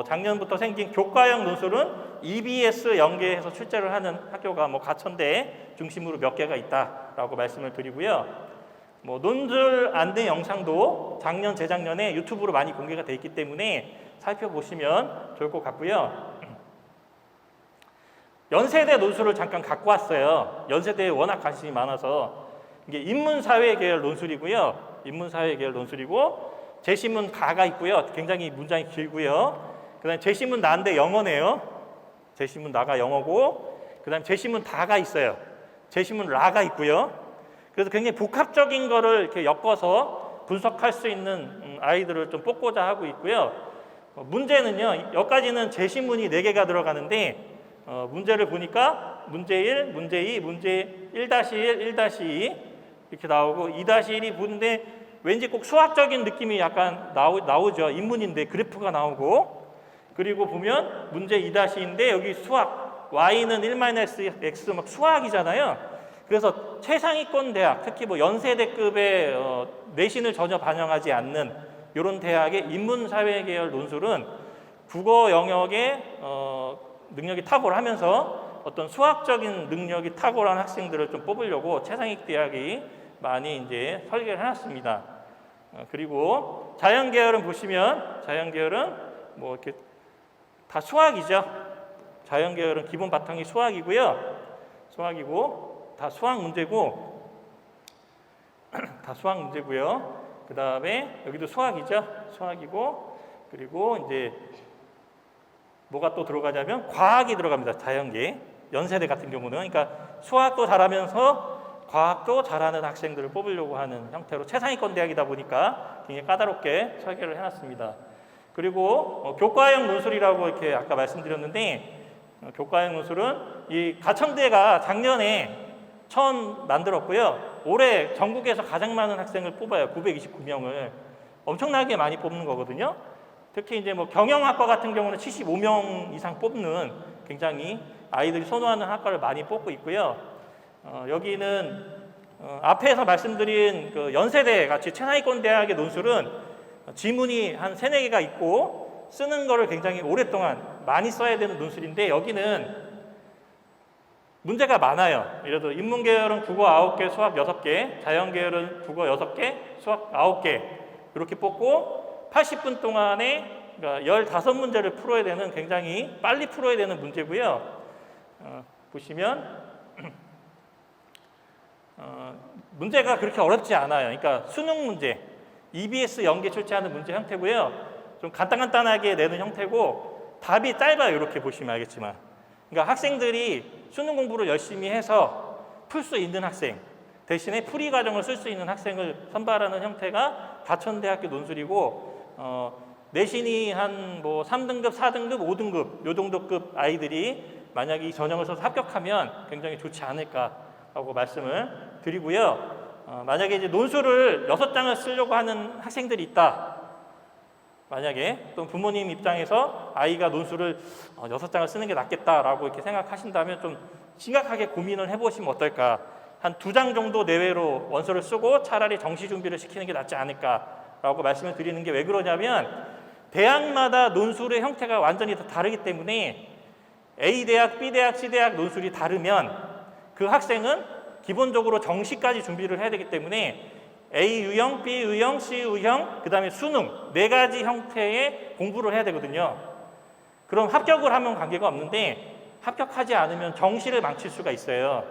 작년부터 생긴 교과형 논술은 EBS 연계해서 출제를 하는 학교가 뭐 가천대 중심으로 몇 개가 있다라고 말씀을 드리고요. 뭐 논술 안내 영상도 작년, 재작년에 유튜브로 많이 공개가 돼 있기 때문에 살펴보시면 좋을 것 같고요. 연세대 논술을 잠깐 갖고 왔어요. 연세대에 워낙 관심이 많아서. 이게 인문사회 계열 논술이고요. 인문사회 계열 논술이고, 제시문 가가 있고요. 굉장히 문장이 길고요. 그다음에 제시문 나인데 영어네요. 제시문 나가 영어고, 그다음에 제시문 다가 있어요. 제시문 라가 있고요. 그래서 굉장히 복합적인 거를 이렇게 엮어서 분석할 수 있는 아이들을 좀 뽑고자 하고 있고요. 문제는요, 여기까지는 제시문이 4개가 들어가는데, 문제를 보니까 문제 1, 문제 2, 문제 1-1, 1-2 이렇게 나오고, 2-1이 보는데 왠지 꼭 수학적인 느낌이 약간 나오죠. 인문인데 그래프가 나오고, 그리고 보면 문제 2-2인데 여기 수학, y는 1-x 막 수학이잖아요. 그래서 최상위권 대학, 특히 뭐 연세대급의 내신을 전혀 반영하지 않는 이런 대학의 인문사회 계열 논술은 국어 영역의 능력이 탁월하면서 어떤 수학적인 능력이 탁월한 학생들을 좀 뽑으려고 최상위 대학이 많이 이제 설계를 해놨습니다. 그리고 자연 계열은 보시면, 자연 계열은 뭐 이렇게 다 수학이죠. 자연 계열은 기본 바탕이 수학이고요. 수학이고 다 수학 문제고, 다 수학 문제고요. 그 다음에 여기도 수학이죠. 수학이고, 그리고 이제 뭐가 또 들어가냐면 과학이 들어갑니다. 자연계. 연세대 같은 경우는 그러니까 수학도 잘하면서 과학도 잘하는 학생들을 뽑으려고 하는 형태로 최상위권 대학이다 보니까 굉장히 까다롭게 설계를 해놨습니다. 그리고 교과형 논술이라고 이렇게 아까 말씀드렸는데, 교과형 논술은 이 가천대가 작년에 처음 만들었고요. 올해 전국에서 가장 많은 학생을 뽑아요. 929명을. 엄청나게 많이 뽑는 거거든요. 특히 이제 뭐 경영학과 같은 경우는 75명 이상 뽑는 굉장히 아이들이 선호하는 학과를 많이 뽑고 있고요. 여기는 앞에서 말씀드린 그 연세대 같이 최상위권 대학의 논술은 지문이 한 3-4개가 있고 쓰는 거를 굉장히 오랫동안 많이 써야 되는 논술인데, 여기는 문제가 많아요. 예를 들어 인문계열은 국어 9개, 수학 6개, 자연계열은 국어 6개, 수학 9개 이렇게 뽑고 80분 동안에 그러니까 15문제를 풀어야 되는, 굉장히 빨리 풀어야 되는 문제고요. 보시면 문제가 그렇게 어렵지 않아요. 그러니까 수능 문제, EBS 연계 출제하는 문제 형태고요. 좀 간단하게 내는 형태고 답이 짧아요. 이렇게 보시면 알겠지만. 그러니까 학생들이 수능 공부를 열심히 해서 풀 수 있는 학생, 대신에 풀이 과정을 쓸 수 있는 학생을 선발하는 형태가 과천대학교 논술이고 내신이 한 뭐 3등급, 4등급, 5등급 요 정도급 아이들이 만약에 이 전형을 써서 합격하면 굉장히 좋지 않을까라고 말씀을 드리고요. 만약에 이제 논술을 6장을 쓰려고 하는 학생들이 있다. 만약에 또 부모님 입장에서 아이가 논술을 6장을 쓰는 게 낫겠다라고 이렇게 생각하신다면 좀 심각하게 고민을 해보시면 어떨까. 한 2장 정도 내외로 원서를 쓰고 차라리 정시 준비를 시키는 게 낫지 않을까라고 말씀을 드리는 게 왜 그러냐면 대학마다 논술의 형태가 완전히 다 다르기 때문에 A대학, B대학, C대학 논술이 다르면 그 학생은 기본적으로 정시까지 준비를 해야 되기 때문에 A 유형, B 유형, C 유형, 그 다음에 수능 4가지 형태의 공부를 해야 되거든요. 그럼 합격을 하면 관계가 없는데 합격하지 않으면 정시를 망칠 수가 있어요.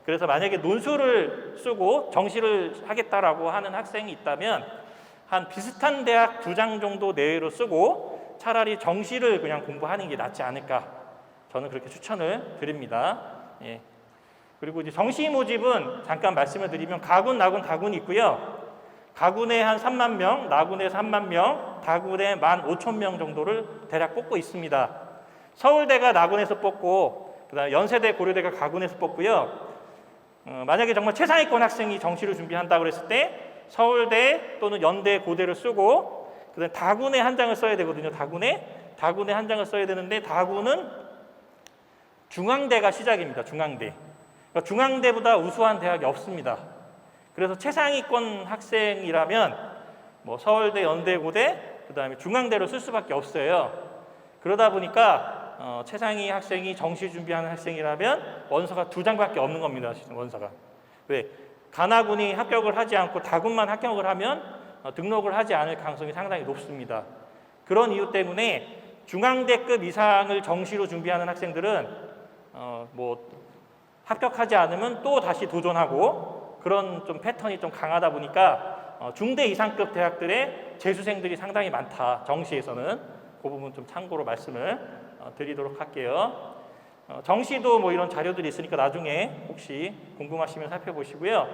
그래서 만약에 논술을 쓰고 정시를 하겠다라고 하는 학생이 있다면 한 비슷한 대학 2장 정도 내외로 쓰고 차라리 정시를 그냥 공부하는 게 낫지 않을까. 저는 그렇게 추천을 드립니다. 예. 그리고 이제 정시 모집은 잠깐 말씀을 드리면 가군, 나군, 다군이 있고요. 가군에 한 3만 명, 나군에 3만 명, 다군에 15,000명 정도를 대략 뽑고 있습니다. 서울대가 나군에서 뽑고 그다음에 연세대, 고려대가 가군에서 뽑고요. 만약에 정말 최상위권 학생이 정시를 준비한다고 그랬을 때 서울대 또는 연대, 고대를 쓰고 그다음에 다군에 한 장을 써야 되거든요. 다군에 한 장을 써야 되는데 다군은 중앙대가 시작입니다. 중앙대. 그러니까 중앙대보다 우수한 대학이 없습니다. 그래서 최상위권 학생이라면 뭐 서울대, 연대, 고대, 그다음에 중앙대를 쓸 수밖에 없어요. 그러다 보니까 최상위 학생이 정시 준비하는 학생이라면 원서가 2장밖에 없는 겁니다. 원서가. 왜? 가나군이 합격을 하지 않고 다군만 합격을 하면 등록을 하지 않을 가능성이 상당히 높습니다. 그런 이유 때문에 중앙대급 이상을 정시로 준비하는 학생들은 뭐 합격하지 않으면 또 다시 도전하고 그런 좀 패턴이 좀 강하다 보니까 중대 이상급 대학들의 재수생들이 상당히 많다. 정시에서는 그 부분 좀 참고로 말씀을 드리도록 할게요. 정시도 뭐 이런 자료들이 있으니까 나중에 혹시 궁금하시면 살펴보시고요.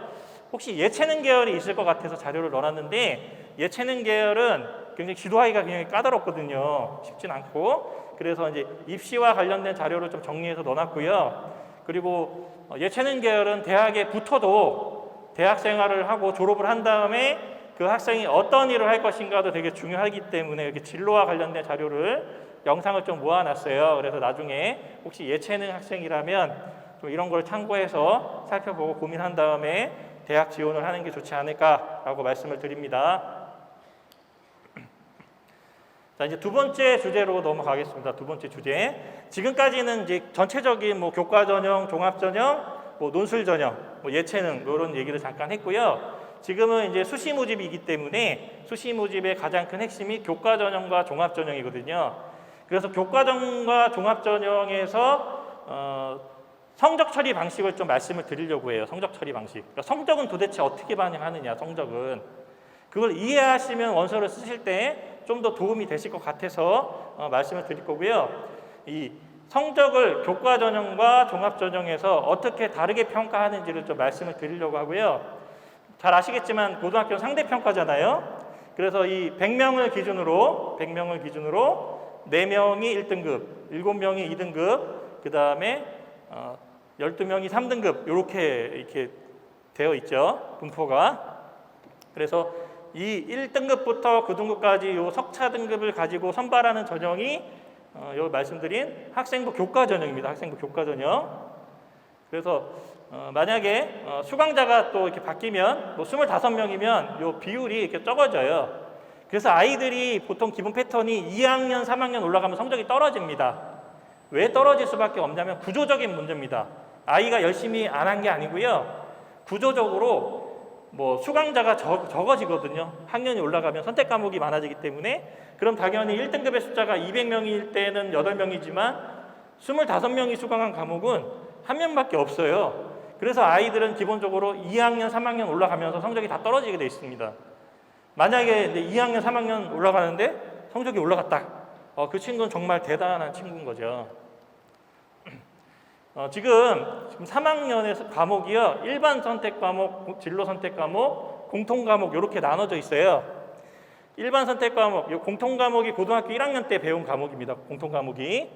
혹시 예체능 계열이 있을 것 같아서 자료를 넣어놨는데 예체능 계열은 굉장히 지도하기가 굉장히 까다롭거든요. 쉽진 않고 그래서 이제 입시와 관련된 자료를 좀 정리해서 넣어놨고요. 그리고 예체능 계열은 대학에 붙어도 대학 생활을 하고 졸업을 한 다음에 그 학생이 어떤 일을 할 것인가도 되게 중요하기 때문에 이렇게 진로와 관련된 자료를 영상을 좀 모아놨어요. 그래서 나중에 혹시 예체능 학생이라면 좀 이런 걸 참고해서 살펴보고 고민한 다음에 대학 지원을 하는 게 좋지 않을까라고 말씀을 드립니다. 자, 이제 두 번째 주제로 넘어가겠습니다. 두 번째 주제. 지금까지는 이제 전체적인 뭐 교과 전형, 종합 전형, 뭐 논술 전형, 뭐 예체능 이런 얘기를 잠깐 했고요. 지금은 이제 수시 모집이기 때문에 수시 모집의 가장 큰 핵심이 교과 전형과 종합 전형이거든요. 그래서 교과 전형과 종합 전형에서 성적 처리 방식을 좀 말씀을 드리려고 해요. 성적 처리 방식. 그러니까 성적은 도대체 어떻게 반영하느냐, 성적은. 그걸 이해하시면 원서를 쓰실 때 좀 더 도움이 되실 것 같아서 말씀을 드릴 거고요. 이 성적을 교과 전형과 종합 전형에서 어떻게 다르게 평가하는지를 좀 말씀을 드리려고 하고요. 잘 아시겠지만 고등학교는 상대평가잖아요. 그래서 이 100명을 기준으로 4명이 1등급, 7명이 2등급, 그 다음에 12명이 3등급 이렇게 되어 있죠. 분포가. 그래서 이 1등급부터 9등급까지 요 석차 등급을 가지고 선발하는 전형이 여기 말씀드린 학생부 교과 전형입니다. 학생부 교과 전형. 그래서 만약에 수강자가 또 이렇게 바뀌면 뭐 25명이면 요 비율이 이렇게 적어져요. 그래서 아이들이 보통 기본 패턴이 2학년, 3학년 올라가면 성적이 떨어집니다. 왜 떨어질 수밖에 없냐면 구조적인 문제입니다. 아이가 열심히 안 한 게 아니고요. 구조적으로 뭐 수강자가 적어지거든요. 학년이 올라가면 선택 과목이 많아지기 때문에. 그럼 당연히 1등급의 숫자가 200명일 때는 8명이지만 25명이 수강한 과목은 한 명밖에 없어요. 그래서 아이들은 기본적으로 2학년, 3학년 올라가면서 성적이 다 떨어지게 돼 있습니다. 만약에 이제 2학년, 3학년 올라가는데 성적이 올라갔다. 그 친구는 정말 대단한 친구인 거죠. 지금 3학년에서 과목이요. 일반 선택 과목, 진로 선택 과목, 공통 과목 이렇게 나눠져 있어요. 일반 선택 과목, 이 공통 과목이 고등학교 1학년 때 배운 과목입니다. 공통 과목이.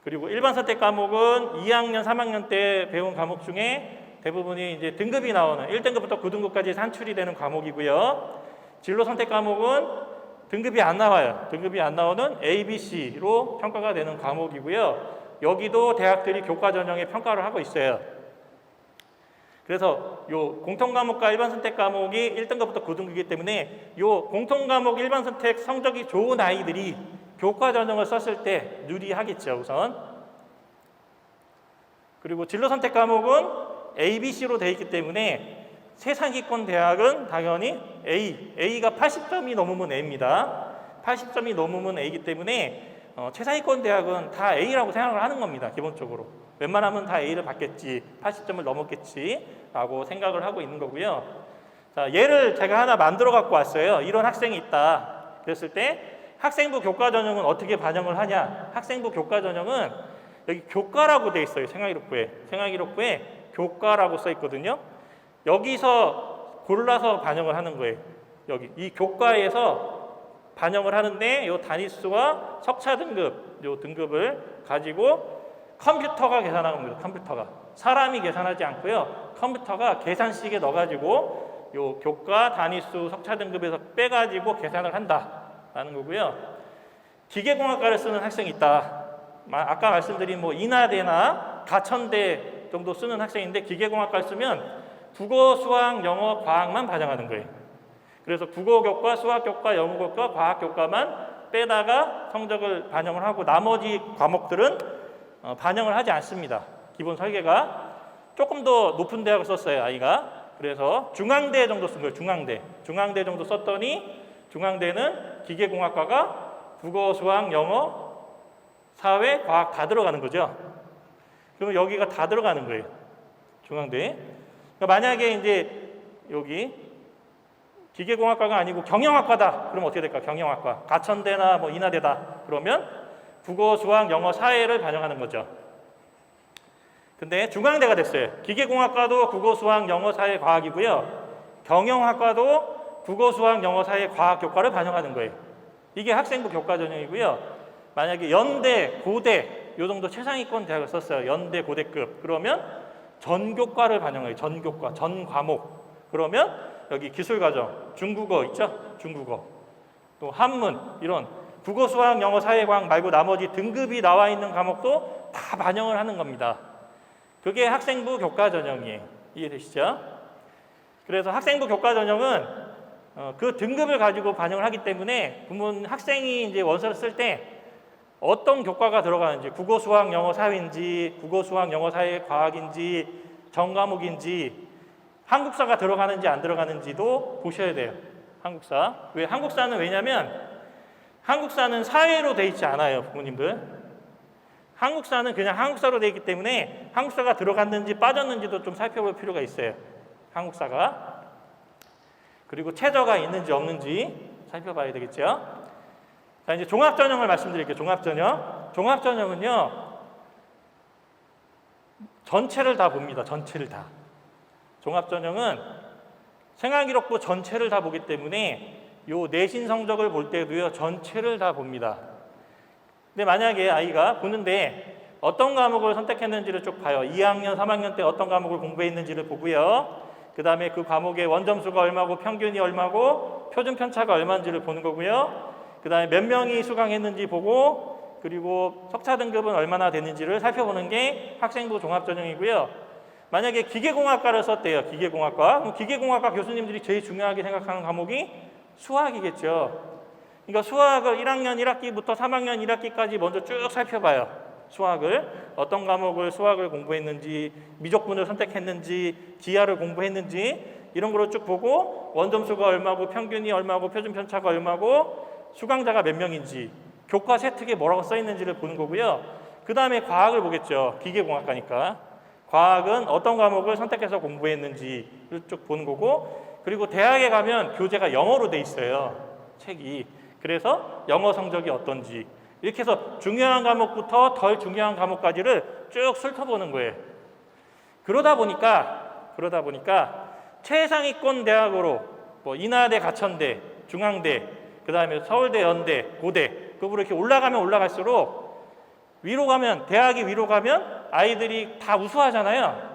그리고 일반 선택 과목은 2학년, 3학년 때 배운 과목 중에 대부분이 이제 등급이 나오는 1등급부터 9등급까지 산출이 되는 과목이고요. 진로 선택 과목은 등급이 안 나와요. 등급이 안 나오는 A, B, C로 평가가 되는 과목이고요. 여기도 대학들이 교과 전형에 평가를 하고 있어요. 그래서 요 공통 과목과 일반 선택 과목이 1등급부터 9등급이기 때문에 요 공통 과목 일반 선택 성적이 좋은 아이들이 교과 전형을 썼을 때 유리하겠죠, 우선. 그리고 진로 선택 과목은 A, B, C로 되어 있기 때문에 최상위권 대학은 당연히 A가 80점이 넘으면 A입니다. 80점이 넘으면 A이기 때문에 최상위권 대학은 다 A라고 생각을 하는 겁니다. 기본적으로. 웬만하면 다 A를 받겠지, 80점을 넘었겠지 라고 생각을 하고 있는 거고요. 자, 얘를 제가 하나 만들어 갖고 왔어요. 이런 학생이 있다. 그랬을 때 학생부 교과 전형은 어떻게 반영을 하냐? 학생부 교과 전형은 여기 교과라고 돼 있어요. 생활기록부에 교과라고 써 있거든요. 여기서 골라서 반영을 하는 거예요. 여기 이 교과에서 반영을 하는데 이 단위수와 석차 등급, 이 등급을 가지고 컴퓨터가 계산하는 겁니다. 컴퓨터가 사람이 계산하지 않고요. 컴퓨터가 계산식에 넣어가지고 이 교과 단위수 석차 등급에서 빼가지고 계산을 한다라는 거고요. 기계공학과를 쓰는 학생이 있다. 아까 말씀드린 뭐 인하대나 가천대 정도 쓰는 학생인데 기계공학과를 쓰면 국어, 수학, 영어, 과학만 반영하는 거예요. 그래서 국어 교과, 수학 교과, 영어 교과, 과학 교과만 빼다가 성적을 반영을 하고 나머지 과목들은 반영을 하지 않습니다. 기본 설계가 조금 더 높은 대학을 썼어요, 아이가. 그래서 중앙대 정도 쓴 거예요. 중앙대 정도 썼더니 중앙대는 기계공학과가 국어, 수학, 영어, 사회, 과학 다 들어가는 거죠. 그러면 여기가 다 들어가는 거예요. 중앙대. 그러니까 만약에 이제 여기 기계공학과가 아니고 경영학과다. 그러면 어떻게 될까? 경영학과. 가천대나 뭐 인하대다. 그러면 국어, 수학, 영어, 사회를 반영하는 거죠. 근데 중앙대가 됐어요. 기계공학과도 국어, 수학, 영어, 사회, 과학이고요. 경영학과도 국어, 수학, 영어, 사회, 과학 교과를 반영하는 거예요. 이게 학생부 교과 전형이고요. 만약에 연대, 고대 요 정도 최상위권 대학을 썼어요. 연대, 고대급. 그러면 전 교과를 반영해요. 전 교과, 전 과목. 그러면 여기 기술과정, 중국어 있죠? 중국어. 또 한문 이런 국어, 수학, 영어, 사회, 과학 말고 나머지 등급이 나와 있는 과목도 다 반영을 하는 겁니다. 그게 학생부 교과 전형이에요. 이해되시죠? 그래서 학생부 교과 전형은 그 등급을 가지고 반영을 하기 때문에 그러면 학생이 이제 원서를 쓸 때 어떤 교과가 들어가는지 국어, 수학, 영어, 사회인지 국어, 수학, 영어, 사회, 과학인지 전 과목인지 한국사가 들어가는지 안 들어가는지도 보셔야 돼요. 한국사. 왜 한국사는 왜냐면 한국사는 사회로 돼 있지 않아요, 부모님들. 한국사는 그냥 한국사로 돼 있기 때문에 한국사가 들어갔는지 빠졌는지도 좀 살펴볼 필요가 있어요. 한국사가. 그리고 최저가 있는지 없는지 살펴봐야 되겠죠. 자, 이제 종합전형을 말씀드릴게요. 종합전형은요, 전체를 다 봅니다. 전체를 다. 종합전형은 생활기록부 전체를 다 보기 때문에 요 내신 성적을 볼 때도요, 전체를 다 봅니다. 근데 만약에 아이가 보는데 어떤 과목을 선택했는지를 쭉 봐요. 2학년, 3학년 때 어떤 과목을 공부했는지를 보고요. 그 다음에 그 과목의 원점수가 얼마고 평균이 얼마고 표준 편차가 얼마인지를 보는 거고요. 그 다음에 몇 명이 수강했는지 보고 그리고 석차 등급은 얼마나 됐는지를 살펴보는 게 학생부 종합전형이고요. 만약에 기계공학과를 썼대요. 기계공학과. 그럼 기계공학과 교수님들이 제일 중요하게 생각하는 과목이 수학이겠죠. 그러니까 수학을 1학년 1학기부터 3학년 1학기까지 먼저 쭉 살펴봐요. 수학을. 어떤 과목을 수학을 공부했는지, 미적분을 선택했는지, 기하를 공부했는지 이런 거를 쭉 보고 원점수가 얼마고 평균이 얼마고 표준 편차가 얼마고 수강자가 몇 명인지 교과 세특에 뭐라고 써 있는지를 보는 거고요. 그 다음에 과학을 보겠죠. 기계공학과니까. 과학은 어떤 과목을 선택해서 공부했는지를 쭉 보는 거고, 그리고 대학에 가면 교재가 영어로 돼 있어요. 책이. 그래서 영어 성적이 어떤지 이렇게 해서 중요한 과목부터 덜 중요한 과목까지를 쭉 훑어보는 거예요. 그러다 보니까 최상위권 대학으로 뭐 인하대, 가천대, 중앙대, 그 다음에 서울대, 연대, 고대, 그으로 이렇게 올라가면 올라갈수록 대학이 위로 가면 아이들이 다 우수하잖아요.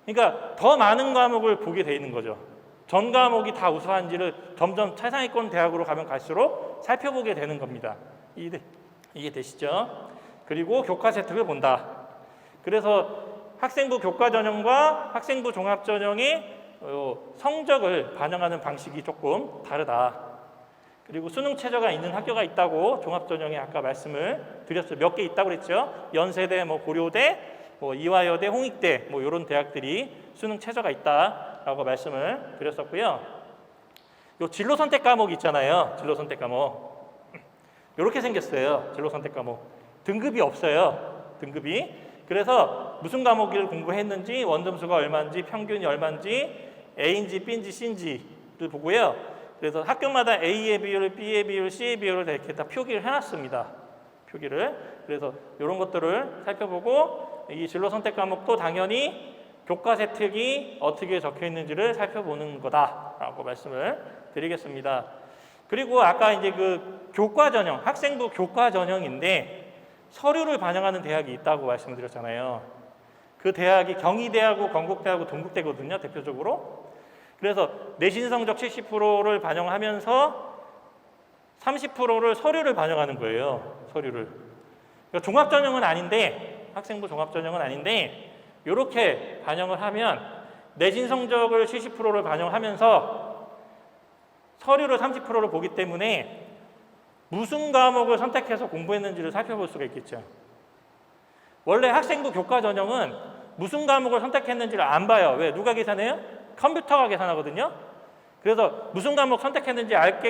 그러니까 더 많은 과목을 보게 돼 있는 거죠. 전 과목이 다 우수한지를 점점 최상위권 대학으로 가면 갈수록 살펴보게 되는 겁니다. 이게 되시죠? 그리고 교과 세특을 본다. 그래서 학생부 교과 전형과 학생부 종합 전형의 성적을 반영하는 방식이 조금 다르다. 그리고 수능 최저가 있는 학교가 있다고 종합 전형에 아까 말씀을 드렸어요. 몇 개 있다고 그랬죠? 연세대, 고려대, 이화여대, 홍익대 이런 대학들이 수능 최저가 있다라고 말씀을 드렸었고요. 요 진로 선택 과목 있잖아요. 진로 선택 과목. 이렇게 생겼어요. 진로 선택 과목. 등급이 없어요. 등급이. 그래서 무슨 과목을 공부했는지, 원점수가 얼마인지, 평균이 얼마인지, A인지 B인지 C인지를 보고요. 그래서 학교마다 A의 비율, B의 비율, C의 비율을 이렇게 다 표기를 해놨습니다. 표기를. 그래서 이런 것들을 살펴보고 이 진로 선택 과목도 당연히 교과 세특이 어떻게 적혀 있는지를 살펴보는 거다라고 말씀을 드리겠습니다. 그리고 아까 이제 그 교과 전형, 학생부 교과 전형인데 서류를 반영하는 대학이 있다고 말씀을 드렸잖아요. 그 대학이 경희대하고 건국대하고 동국대거든요, 대표적으로. 그래서 내신 성적 70%를 반영하면서 30%를 서류를 반영하는 거예요. 서류를. 그러니까 종합 전형은 아닌데, 학생부 종합 전형은 아닌데 이렇게 반영을 하면 내신 성적을 70%를 반영하면서 서류를 30%를 보기 때문에 무슨 과목을 선택해서 공부했는지를 살펴볼 수가 있겠죠. 원래 학생부 교과 전형은 무슨 과목을 선택했는지를 안 봐요. 왜? 누가 계산해요? 컴퓨터가 계산하거든요. 그래서 무슨 과목 선택했는지 알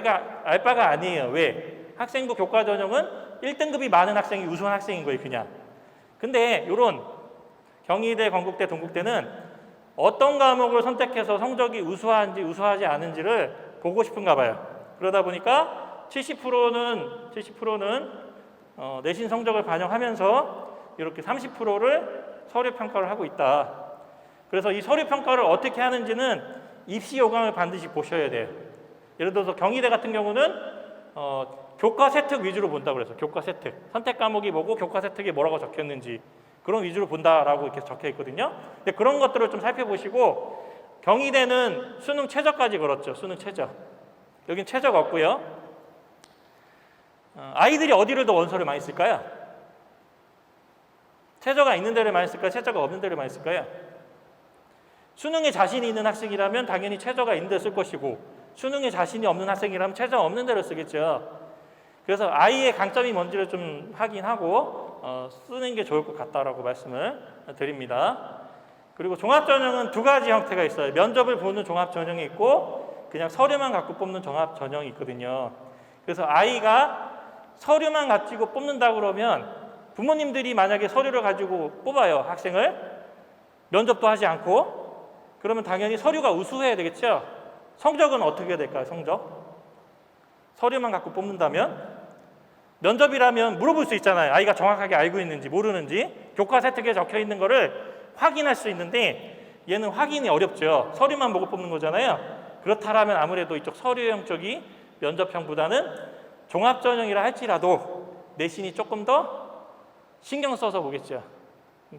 바가 아니에요. 왜? 학생부 교과 전형은 1등급이 많은 학생이 우수한 학생인 거예요, 그냥. 근데 이런 경희대, 건국대, 동국대는 어떤 과목을 선택해서 성적이 우수한지 우수하지 않은지를 보고 싶은가 봐요. 그러다 보니까 70%는 내신 성적을 반영하면서 이렇게 30%를 서류 평가를 하고 있다. 그래서 이 서류 평가를 어떻게 하는지는 입시 요강을 반드시 보셔야 돼요. 예를 들어서 경희대 같은 경우는 교과 세특 위주로 본다고 그래서 교과 세특. 선택 과목이 뭐고 교과 세특이 뭐라고 적혔는지 그런 위주로 본다라고 이렇게 적혀 있거든요. 근데 그런 것들을 좀 살펴보시고 경희대는 수능 최저까지 걸었죠. 수능 최저. 여긴 최저가 없고요. 아이들이 어디를 더 원서를 많이 쓸까요? 최저가 있는 데를 많이 쓸까요? 최저가 없는 데를 많이 쓸까요? 수능에 자신이 있는 학생이라면 당연히 최저가 있는 데 쓸 것이고 수능에 자신이 없는 학생이라면 최저가 없는 데를 쓰겠죠. 그래서 아이의 강점이 뭔지를 좀 확인하고 쓰는 게 좋을 것 같다라고 말씀을 드립니다. 그리고 종합전형은 두 가지 형태가 있어요. 면접을 보는 종합전형이 있고 그냥 서류만 갖고 뽑는 종합전형이 있거든요. 그래서 아이가 서류만 가지고 뽑는다 그러면 부모님들이 만약에 서류를 가지고 뽑아요. 학생을. 면접도 하지 않고 그러면 당연히 서류가 우수해야 되겠죠. 성적은 어떻게 될까요? 성적? 서류만 갖고 뽑는다면 면접이라면 물어볼 수 있잖아요. 아이가 정확하게 알고 있는지 모르는지 교과 세특에 적혀 있는 거를 확인할 수 있는데 얘는 확인이 어렵죠. 서류만 보고 뽑는 거잖아요. 그렇다면 아무래도 이쪽 서류형 쪽이 면접형보다는 종합전형이라 할지라도 내신이 조금 더 신경 써서 보겠죠.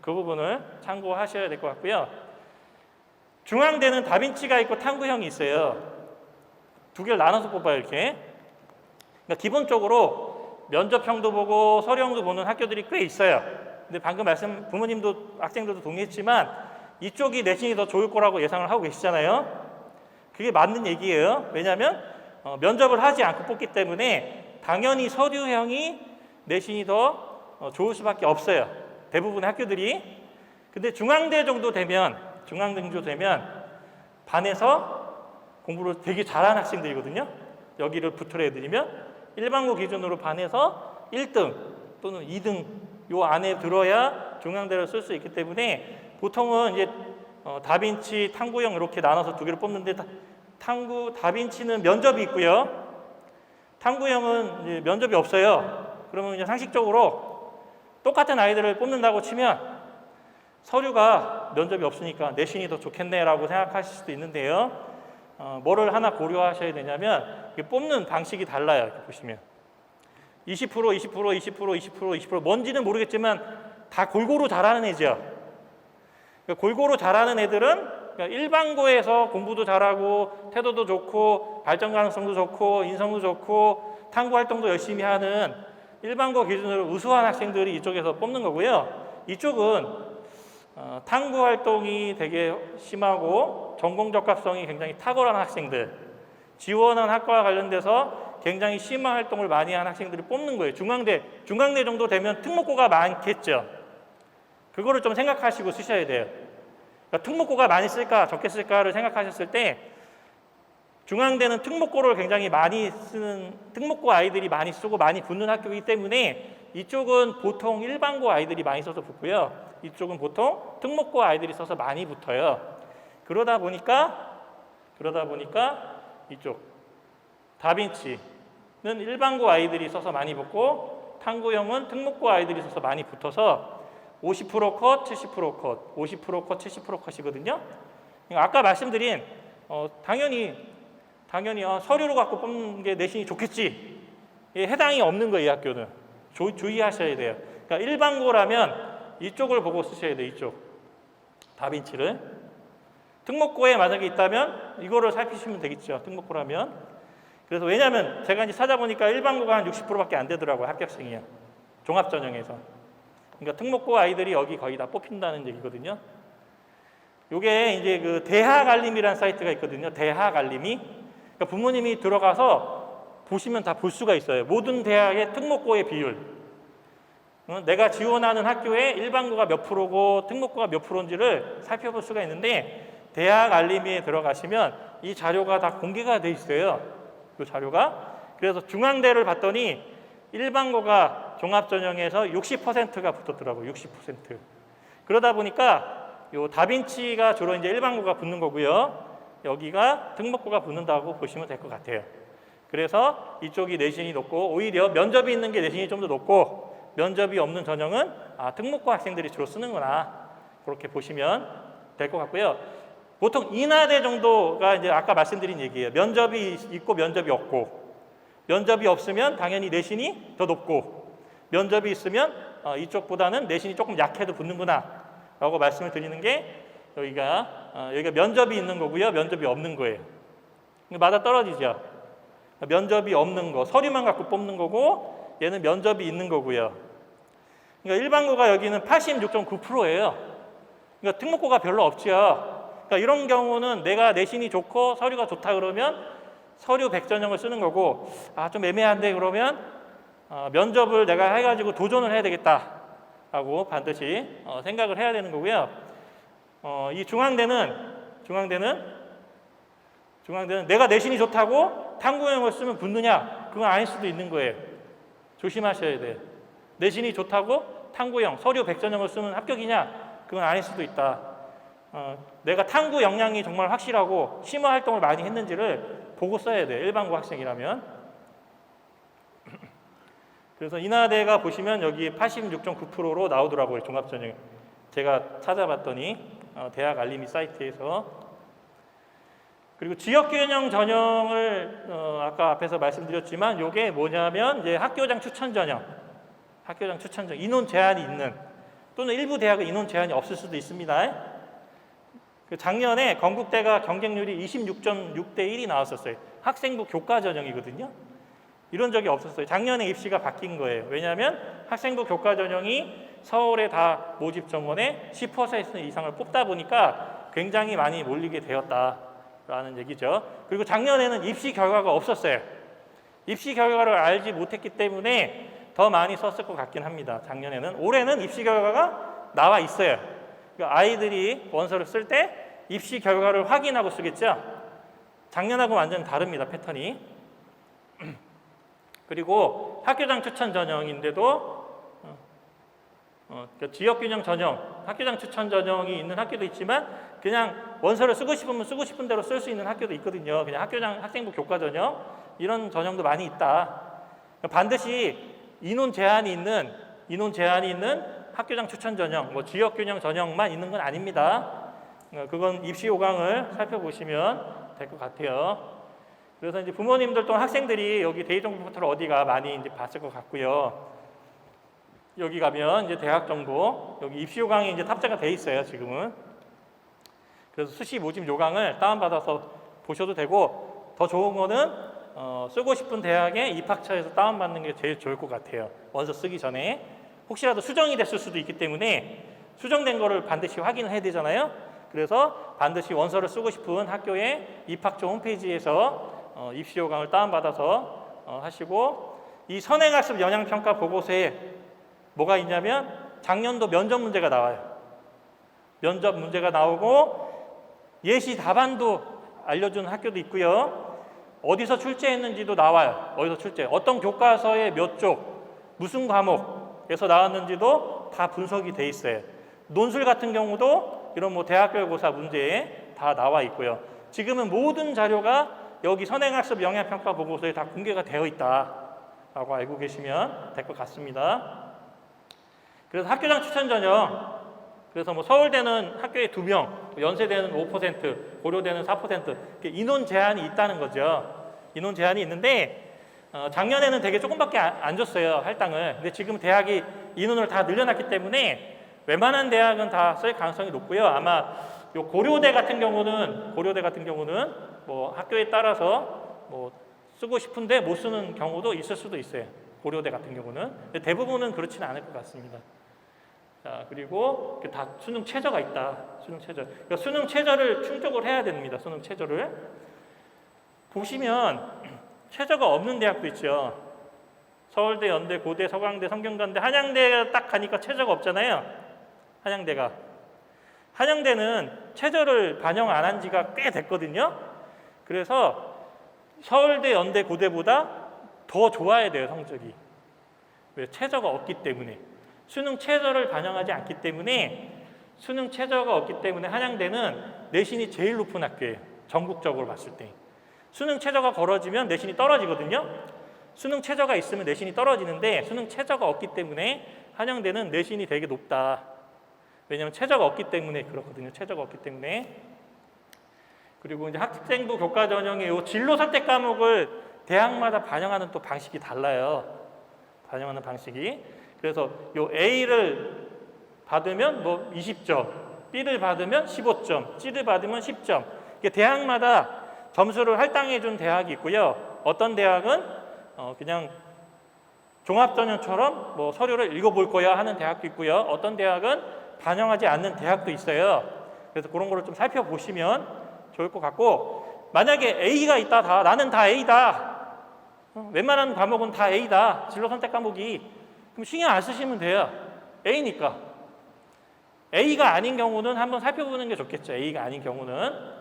그 부분을 참고하셔야 될 것 같고요. 중앙대는 다빈치가 있고 탐구형이 있어요. 두 개를 나눠서 뽑아요, 이렇게. 그러니까 기본적으로 면접형도 보고 서류형도 보는 학교들이 꽤 있어요. 근데 방금 부모님도 학생들도 동의했지만 이쪽이 내신이 더 좋을 거라고 예상을 하고 계시잖아요. 그게 맞는 얘기예요. 왜냐하면 면접을 하지 않고 뽑기 때문에 당연히 서류형이 내신이 더 좋을 수밖에 없어요. 대부분의 학교들이. 근데 중앙대 정도 되면 반에서 공부를 되게 잘하는 학생들이거든요. 여기를 붙으려 해드리면 일반고 기준으로 반에서 1등 또는 2등 요 안에 들어야 중앙대를 쓸 수 있기 때문에 보통은 이제 다빈치, 탕구형 이렇게 나눠서 두 개를 뽑는데 다빈치는 면접이 있고요. 탕구형은 이제 면접이 없어요. 그러면 그냥 상식적으로 똑같은 아이들을 뽑는다고 치면 서류가 면접이 없으니까 내신이 더 좋겠네라고 생각하실 수도 있는데요. 뭐를 하나 고려하셔야 되냐면 뽑는 방식이 달라요. 이렇게 보시면 20%, 20%, 20%, 20%, 20% 뭔지는 모르겠지만 다 골고루 잘하는 애죠. 그러니까 골고루 잘하는 애들은 그러니까 일반고에서 공부도 잘하고 태도도 좋고 발전 가능성도 좋고 인성도 좋고 탐구 활동도 열심히 하는 일반고 기준으로 우수한 학생들이 이쪽에서 뽑는 거고요. 이쪽은 탐구 활동이 되게 심하고 전공 적합성이 굉장히 탁월한 학생들, 지원한 학과와 관련돼서 굉장히 심한 활동을 많이 한 학생들을 뽑는 거예요. 중앙대 정도 되면 특목고가 많겠죠. 그거를 좀 생각하시고 쓰셔야 돼요. 그러니까 특목고가 많이 쓸까 적게 쓸까를 생각하셨을 때 중앙대는 특목고를 굉장히 많이 쓰는 특목고 아이들이 많이 쓰고 많이 붙는 학교이기 때문에 이쪽은 보통 일반고 아이들이 많이 써서 붙고요. 이쪽은 보통 특목고 아이들이 써서 많이 붙어요. 그러다 보니까 이쪽 다빈치는 일반고 아이들이 써서 많이 붙고 탐구형은 특목고 아이들이 써서 많이 붙어서 50% 컷, 70% 컷, 50% 컷, 70% 컷이거든요. 아까 말씀드린 당연히 서류로 갖고 뽑는 게 내신이 좋겠지. 해당이 없는 거예요. 이 학교는. 주의하셔야 돼요. 그러니까 일반고라면 이쪽을 보고 쓰셔야 돼요. 이쪽 다빈치를. 특목고에 만약에 있다면 이거를 살피시면 되겠죠. 특목고라면. 그래서 왜냐하면 제가 이제 찾아보니까 일반고가 한 60%밖에 안 되더라고요. 합격생이요. 종합전형에서. 그러니까 특목고 아이들이 여기 거의 다 뽑힌다는 얘기거든요. 요게 이제 그 대학알림이라는 사이트가 있거든요. 대학알림이. 그러니까 부모님이 들어가서 보시면 다 볼 수가 있어요. 모든 대학의 특목고의 비율. 내가 지원하는 학교의 일반고가 몇 프로고 특목고가 몇 프로인지를 살펴볼 수가 있는데 대학알림이에 들어가시면 이 자료가 다 공개가 돼 있어요. 그 자료가. 그래서 중앙대를 봤더니 일반고가 종합전형에서 60%가 붙었더라고요. 60%. 그러다 보니까 요 다빈치가 주로 이제 일반고가 붙는 거고요. 여기가 특목고가 붙는다고 보시면 될 것 같아요. 그래서 이쪽이 내신이 높고 오히려 면접이 있는 게 내신이 좀 더 높고 면접이 없는 전형은 특목고 학생들이 주로 쓰는구나. 그렇게 보시면 될 것 같고요. 보통 인하대 정도가 이제 아까 말씀드린 얘기예요. 면접이 있고 면접이 없고 면접이 없으면 당연히 내신이 더 높고 면접이 있으면 이쪽보다는 내신이 조금 약해도 붙는구나 라고 말씀을 드리는 게 여기가 면접이 있는 거고요. 면접이 없는 거예요. 맞아 떨어지죠. 면접이 없는 거, 서류만 갖고 뽑는 거고 얘는 면접이 있는 거고요. 그러니까 일반고가 여기는 86.9%예요. 그러니까 특목고가 별로 없죠. 그러니까 이런 경우는 내가 내신이 좋고 서류가 좋다 그러면 서류 100전형을 쓰는 거고 좀 애매한데 그러면 면접을 내가 해가지고 도전을 해야 되겠다라고 반드시 생각을 해야 되는 거고요. 이 중앙대는 내가 내신이 좋다고 탐구형을 쓰면 붙느냐? 그건 아닐 수도 있는 거예요. 조심하셔야 돼요. 내신이 좋다고 탐구형, 서류 100전형을 쓰면 합격이냐? 그건 아닐 수도 있다. 내가 탐구 역량이 정말 확실하고 심화 활동을 많이 했는지를 보고 써야 돼요. 일반고 학생이라면. 그래서 인하대가 보시면 여기 86.9%로 나오더라고요. 종합전형. 제가 찾아봤더니 대학 알림이 사이트에서. 그리고 지역균형 전형을 아까 앞에서 말씀드렸지만 이게 뭐냐면 이제 학교장 추천 전형. 인원 제한이 있는 또는 일부 대학은 인원 제한이 없을 수도 있습니다. 작년에 건국대가 경쟁률이 26.6대 1이 나왔었어요. 학생부 교과 전형이거든요. 이런 적이 없었어요. 작년에 입시가 바뀐 거예요. 왜냐하면 학생부 교과 전형이 서울의 다 모집 정원의 10% 이상을 뽑다 보니까 굉장히 많이 몰리게 되었다라는 얘기죠. 그리고 작년에는 입시 결과가 없었어요. 입시 결과를 알지 못했기 때문에 더 많이 썼을 것 같긴 합니다. 작년에는. 올해는 입시 결과가 나와 있어요. 아이들이 원서를 쓸 때 입시 결과를 확인하고 쓰겠죠. 작년하고 완전 다릅니다. 패턴이. 그리고 학교장 추천 전형인데도 지역균형 전형 학교장 추천 전형이 있는 학교도 있지만 그냥 원서를 쓰고 싶으면 쓰고 싶은 대로 쓸 수 있는 학교도 있거든요. 그냥 학교장 학생부 교과 전형 이런 전형도 많이 있다. 반드시 인원 제한이 있는 학교장 추천 전형, 뭐 지역 균형 전형만 있는 건 아닙니다. 그건 입시 요강을 살펴보시면 될 것 같아요. 그래서 이제 부모님들 또는 학생들이 여기 대입정보 포털 어디가 많이 이제 봤을 것 같고요. 여기 가면 이제 대학 정보, 여기 입시 요강이 이제 탑재가 돼 있어요, 지금은. 그래서 수시 모집 요강을 다운받아서 보셔도 되고, 더 좋은 거는 쓰고 싶은 대학의 입학처에서 다운받는 게 제일 좋을 것 같아요. 원서 쓰기 전에. 혹시라도 수정이 됐을 수도 있기 때문에 수정된 거를 반드시 확인을 해야 되잖아요. 그래서 반드시 원서를 쓰고 싶은 학교의 입학처 홈페이지에서 입시 요강을 다운받아서 하시고, 이 선행학습 영향평가 보고서에 뭐가 있냐면 작년도 면접 문제가 나와요. 면접 문제가 나오고 예시 답안도 알려주는 학교도 있고요. 어디서 출제했는지도 나와요. 어디서 출제, 어떤 교과서의 몇 쪽, 무슨 과목에서 나왔는지도 다 분석이 돼 있어요. 논술 같은 경우도 이런 뭐 대학별고사 문제에 다 나와 있고요. 지금은 모든 자료가 여기 선행학습 영향평가 보고서에 다 공개가 되어 있다라고 알고 계시면 될 것 같습니다. 그래서 학교장 추천 전형, 그래서 뭐 서울대는 학교에 2명, 연세대는 5%, 고려대는 4% 인원 제한이 있다는 거죠. 인원 제한이 있는데 작년에는 되게 조금밖에 안 줬어요, 할당을. 근데 지금 대학이 인원을 다 늘려놨기 때문에 웬만한 대학은 다 쓸 가능성이 높고요. 아마 요 고려대 같은 경우는 뭐 학교에 따라서 뭐 쓰고 싶은데 못 쓰는 경우도 있을 수도 있어요. 고려대 같은 경우는. 근데 대부분은 그렇지는 않을 것 같습니다. 자, 그리고 다 수능 최저가 있다. 수능 최저. 그러니까 수능 최저를 충족을 해야 됩니다. 수능 최저를. 보시면 최저가 없는 대학도 있죠. 서울대, 연대, 고대, 서강대, 성균관대, 한양대 딱 가니까 최저가 없잖아요. 한양대는 최저를 반영 안 한 지가 꽤 됐거든요. 그래서 서울대, 연대, 고대보다 더 좋아야 돼요, 성적이. 왜? 최저가 없기 때문에. 수능 최저를 반영하지 않기 때문에, 수능 최저가 없기 때문에 한양대는 내신이 제일 높은 학교예요. 전국적으로 봤을 때. 수능 최저가 걸어지면 내신이 떨어지거든요. 수능 최저가 있으면 내신이 떨어지는데 수능 최저가 없기 때문에 한양대는 내신이 되게 높다. 왜냐하면 최저가 없기 때문에 그렇거든요. 최저가 없기 때문에. 그리고 이제 학생부 교과 전형의 이 진로 선택 과목을 대학마다 반영하는 또 방식이 달라요. 반영하는 방식이. 그래서 요 A를 받으면 뭐 20점, B를 받으면 15점, C를 받으면 10점. 이게 대학마다 점수를 할당해 준 대학이 있고요. 어떤 대학은 그냥 종합전형처럼 뭐 서류를 읽어볼 거야 하는 대학도 있고요. 어떤 대학은 반영하지 않는 대학도 있어요. 그래서 그런 거를 좀 살펴보시면 좋을 것 같고, 만약에 A가 있다, 나는 다 A다. 웬만한 과목은 다 A다. 진로 선택 과목이. 그럼 신경 안 쓰시면 돼요. A니까. A가 아닌 경우는 한번 살펴보는 게 좋겠죠. A가 아닌 경우는.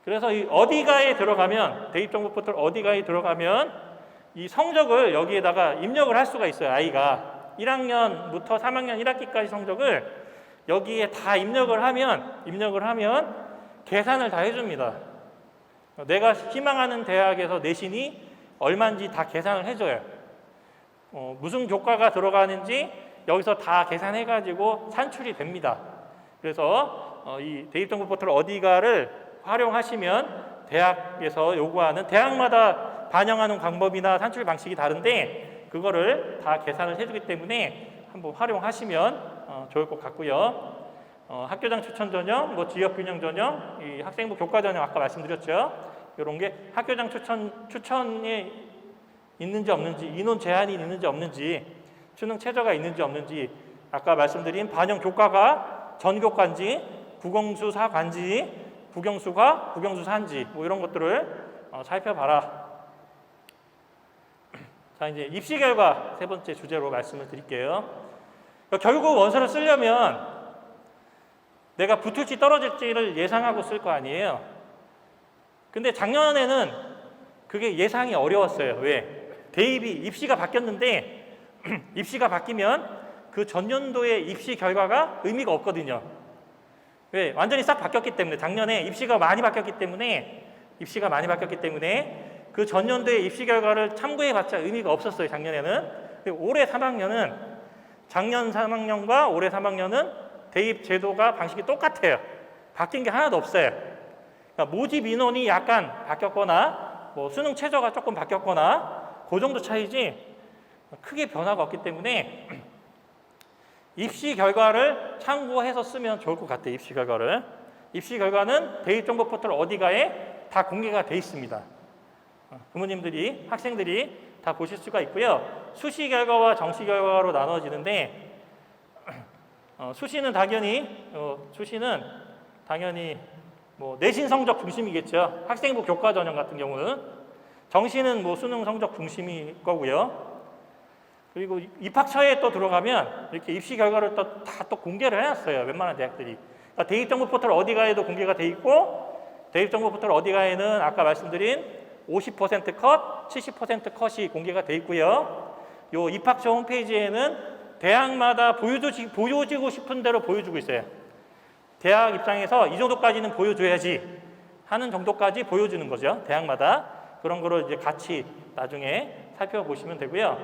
그래서 이 어디가에 들어가면, 대입정보 포털 어디가에 들어가면 이 성적을 여기에다가 입력을 할 수가 있어요. 아이가 1학년부터 3학년 1학기까지 성적을 여기에 다 입력을 하면 계산을 다 해줍니다. 내가 희망하는 대학에서 내신이 얼마인지 다 계산을 해줘요. 무슨 교과가 들어가는지 여기서 다 계산해가지고 산출이 됩니다. 그래서 이 대입정보 포털 어디가를 활용하시면 대학에서 요구하는, 대학마다 반영하는 방법이나 산출 방식이 다른데 그거를 다 계산을 해주기 때문에 한번 활용하시면 좋을 것 같고요. 학교장 추천 전형, 뭐 지역 균형 전형, 이 학생부 교과 전형 아까 말씀드렸죠. 이런 게 학교장 추천에 있는지 없는지, 인원 제한이 있는지 없는지, 수능 최저가 있는지 없는지, 아까 말씀드린 반영 교과가 전교과인지, 국영수사과인지, 국영수과, 국영수사인지 뭐 이런 것들을 살펴봐라. 자, 이제 입시 결과 세 번째 주제로 말씀을 드릴게요. 그러니까 결국 원서를 쓰려면 내가 붙을지 떨어질지를 예상하고 쓸 거 아니에요. 근데 작년에는 그게 예상이 어려웠어요. 왜? 대입이 입시가 바뀌었는데 입시가 바뀌면 그 전년도의 입시 결과가 의미가 없거든요. 왜? 완전히 싹 바뀌었기 때문에 작년에 입시가 많이 바뀌었기 때문에 그 전년도의 입시 결과를 참고해봤자 의미가 없었어요. 작년에는. 올해 3학년은 작년 3학년과 올해 3학년은 대입 제도가 방식이 똑같아요. 바뀐 게 하나도 없어요. 그러니까 모집 인원이 약간 바뀌었거나 뭐 수능 최저가 조금 바뀌었거나 그 정도 차이지 크게 변화가 없기 때문에 입시 결과를 참고해서 쓰면 좋을 것 같아요. 입시 결과는 대입정보 포털 어디가에 다 공개가 돼 있습니다. 부모님들이, 학생들이 다 보실 수가 있고요. 수시 결과와 정시 결과로 나눠지는데 수시는 당연히 뭐 내신 성적 중심이겠죠. 학생부 교과 전형 같은 경우는. 정시는 뭐 수능 성적 중심일 거고요. 그리고 입학처에 또 들어가면 이렇게 입시 결과를 다 또 공개를 해놨어요. 웬만한 대학들이. 그러니까 대입정보 포털 어디가에도 공개가 돼 있고 대입정보 포털 어디가에는 아까 말씀드린 50% 컷, 70% 컷이 공개가 돼 있고요. 요 입학처 홈페이지에는 대학마다 보여주고 싶은 대로 보여주고 있어요. 대학 입장에서 이 정도까지는 보여줘야지 하는 정도까지 보여주는 거죠. 대학마다. 그런 거를 이제 같이 나중에 살펴보시면 되고요.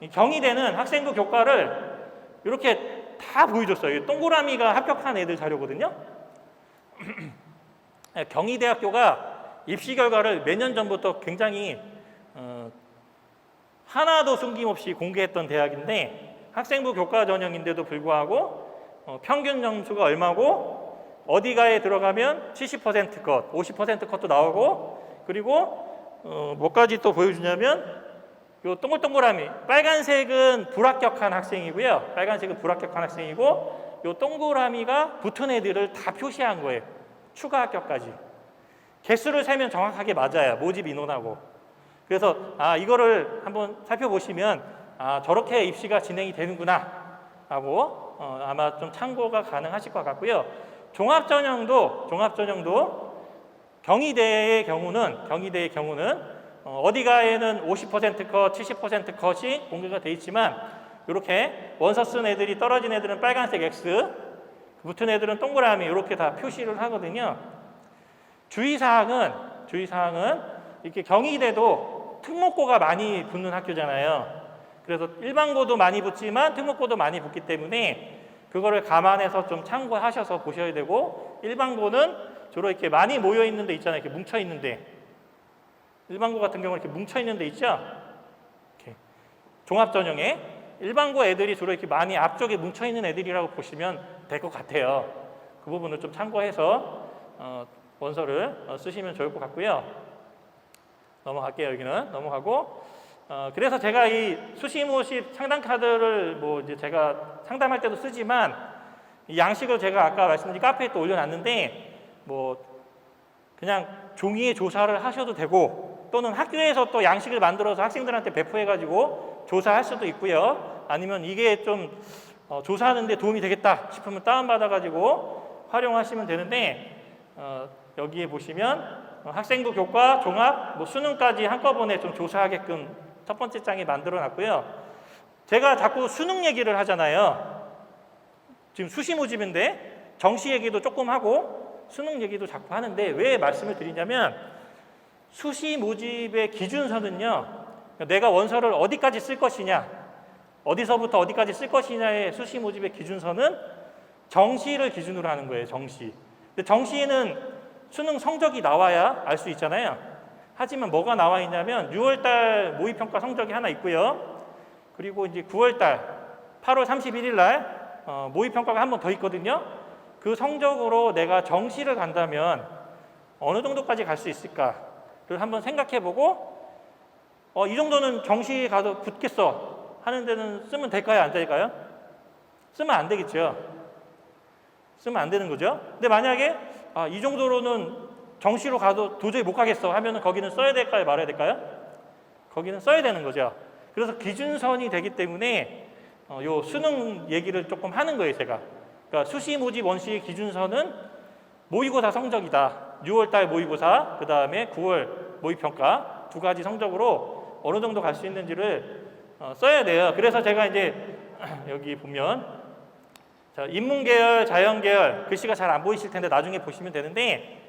이 경희대는 학생부 교과를 이렇게 다 보여줬어요. 동그라미가 합격한 애들 자료거든요. 경희대학교가 입시 결과를 몇 년 전부터 굉장히 하나도 숨김없이 공개했던 대학인데 학생부 교과 전형인데도 불구하고 평균 점수가 얼마고 어디가에 들어가면 70% 컷, 50% 컷도 나오고 그리고 뭐까지 또 보여주냐면 요 동글동글함이 빨간색은 불합격한 학생이고요. 요 동그라미가 붙은 애들을 다 표시한 거예요. 추가 합격까지. 개수를 세면 정확하게 맞아요. 모집 인원하고. 그래서 이거를 한번 살펴보시면 저렇게 입시가 진행이 되는구나 하고 아마 좀 참고가 가능하실 것 같고요. 종합전형도 경희대의 경우는 어디가에는 50% 컷, 70% 컷이 공개가 돼 있지만 이렇게 원서 쓴 애들이 떨어진 애들은 빨간색 X, 붙은 애들은 동그라미 이렇게 다 표시를 하거든요. 주의사항은 이렇게 경희대도 특목고가 많이 붙는 학교잖아요. 그래서 일반고도 많이 붙지만 특목고도 많이 붙기 때문에 그거를 감안해서 좀 참고하셔서 보셔야 되고 일반고는 주로 이렇게 많이 모여 있는 데 있잖아요. 이렇게 뭉쳐 있는 데. 일반고 같은 경우는 이렇게 뭉쳐 있는 데 있죠. 이렇게 종합전형에 일반고 애들이 주로 이렇게 많이 앞쪽에 뭉쳐 있는 애들이라고 보시면 될 것 같아요. 그 부분을 좀 참고해서 원서를 쓰시면 좋을 것 같고요. 넘어갈게요. 여기는 넘어가고 그래서 제가 이 수시모집 상담 카드를 뭐 이제 제가 상담할 때도 쓰지만 이 양식을 제가 아까 말씀드린 카페에 또 올려놨는데 뭐 그냥 종이에 조사를 하셔도 되고 또는 학교에서 또 양식을 만들어서 학생들한테 배포해가지고 조사할 수도 있고요. 아니면 이게 좀 조사하는 데 도움이 되겠다 싶으면 다운받아가지고 활용하시면 되는데 여기에 보시면 학생부 교과, 종합, 뭐 수능까지 한꺼번에 좀 조사하게끔 첫 번째 장에 만들어 놨고요. 제가 자꾸 수능 얘기를 하잖아요. 지금 수시 모집인데 정시 얘기도 조금 하고 수능 얘기도 자꾸 하는데 왜 말씀을 드리냐면 수시 모집의 기준서는요. 내가 원서를 어디까지 쓸 것이냐, 어디서부터 어디까지 쓸 것이냐의 수시 모집의 기준서는 정시를 기준으로 하는 거예요. 정시. 근데 정시에는 수능 성적이 나와야 알 수 있잖아요. 하지만 뭐가 나와 있냐면 6월달 모의평가 성적이 하나 있고요. 그리고 이제 9월달 8월 31일 날 모의평가가 한 번 더 있거든요. 그 성적으로 내가 정시를 간다면 어느 정도까지 갈 수 있을까를 한번 생각해보고 이 정도는 정시 가도 붙겠어 하는 데는 쓰면 될까요? 안 될까요? 쓰면 안 되겠죠. 쓰면 안 되는 거죠. 근데 만약에 이 정도로는 정시로 가도 도저히 못 가겠어 하면 거기는 써야 될까요? 말아야 될까요? 거기는 써야 되는 거죠. 그래서 기준선이 되기 때문에 요 수능 얘기를 조금 하는 거예요. 제가. 그러니까 수시 모집 원시 기준선은 모의고사 성적이다. 6월달 모의고사, 그 다음에 9월 모의평가 두 가지 성적으로 어느 정도 갈 수 있는지를 써야 돼요. 그래서 제가 이제 여기 보면 자, 인문계열, 자연계열 글씨가 잘 안 보이실 텐데 나중에 보시면 되는데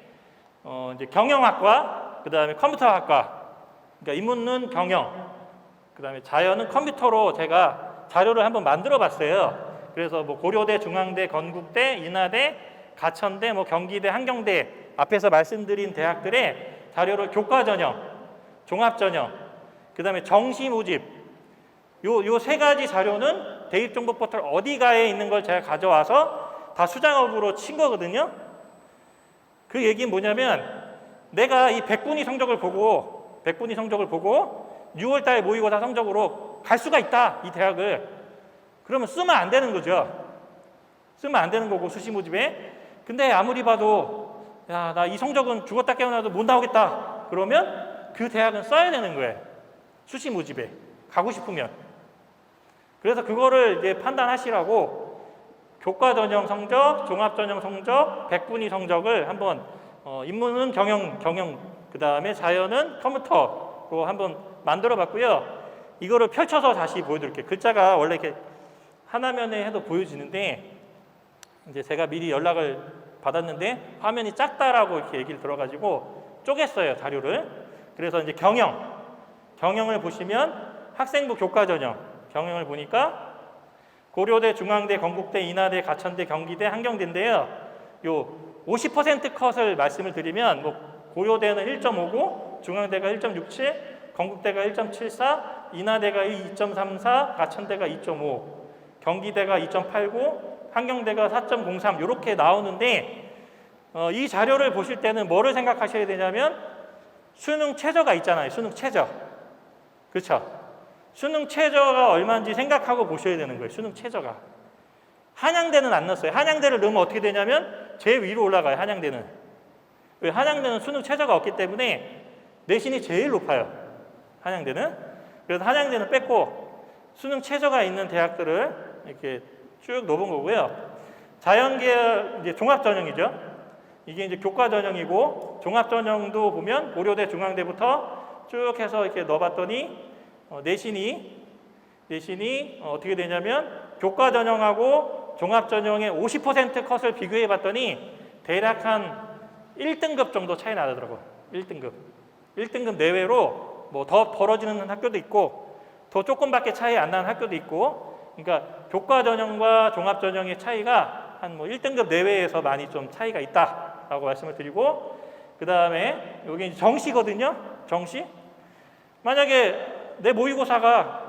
이제 경영학과, 그 다음에 컴퓨터학과, 그러니까 인문은 경영, 그 다음에 자연은 컴퓨터로 제가 자료를 한번 만들어 봤어요. 그래서 뭐 고려대, 중앙대, 건국대, 인하대, 가천대, 뭐 경기대, 한경대 앞에서 말씀드린 대학들의 자료를 교과 전형, 종합 전형, 그 다음에 정시 모집 요 세 가지 자료는 대입정보 포털 어디가에 있는 걸 제가 가져와서 다 수작업으로 친 거거든요. 그 얘기는 뭐냐면 내가 이 백분위 성적을 보고 6월달 모의고사 성적으로 갈 수가 있다, 이 대학을. 그러면 쓰면 안 되는 거죠. 쓰면 안 되는 거고, 수시 모집에. 근데 아무리 봐도 야, 나 이 성적은 죽었다 깨어나도 못 나오겠다. 그러면 그 대학은 써야 되는 거예요. 수시 모집에 가고 싶으면. 그래서 그거를 이제 판단하시라고 교과 전형 성적, 종합 전형 성적, 백분위 성적을 한번 인문은 경영, 그 다음에 자연은 컴퓨터로 한번 만들어 봤고요. 이거를 펼쳐서 다시 보여드릴게요. 글자가 원래 이렇게 하나면에 해도 보여지는데 이제 제가 미리 연락을 받았는데 화면이 작다라고 이렇게 얘기를 들어가지고 쪼갰어요, 자료를. 그래서 이제 경영을 보시면 학생부 교과 전형 경영을 보니까 고려대, 중앙대, 건국대, 인하대, 가천대, 경기대, 한경대인데요. 요 50% 컷을 말씀을 드리면 뭐 고려대는 1.59, 중앙대가 1.67, 건국대가 1.74, 인하대가 2.34, 가천대가 2.5, 경기대가 2.89, 한경대가 4.03 이렇게 나오는데 이 자료를 보실 때는 뭐를 생각하셔야 되냐면 수능 최저가 있잖아요. 수능 최저. 그렇죠? 수능 최저가 얼마인지 생각하고 보셔야 되는 거예요. 수능 최저가. 한양대는 안 넣었어요. 한양대를 넣으면 어떻게 되냐면 제일 위로 올라가요. 한양대는. 왜? 한양대는 수능 최저가 없기 때문에 내신이 제일 높아요. 한양대는. 그래서 한양대는 뺐고 수능 최저가 있는 대학들을 이렇게 쭉 넣어본 거고요. 자연계열 이제 종합 전형이죠. 이게 이제 교과 전형이고 종합 전형도 보면 고려대, 중앙대부터 쭉 해서 이렇게 넣어봤더니 내신이 어떻게 되냐면 교과 전형하고 종합 전형의 50% 컷을 비교해 봤더니 대략 한 1등급 정도 차이 나더라고요. 1등급 내외로 뭐 더 벌어지는 학교도 있고 더 조금밖에 차이 안 나는 학교도 있고, 그러니까 교과 전형과 종합 전형의 차이가 한 뭐 1등급 내외에서 많이 좀 차이가 있다라고 말씀을 드리고, 그 다음에 여기 정시거든요. 정시. 만약에 내 모의고사가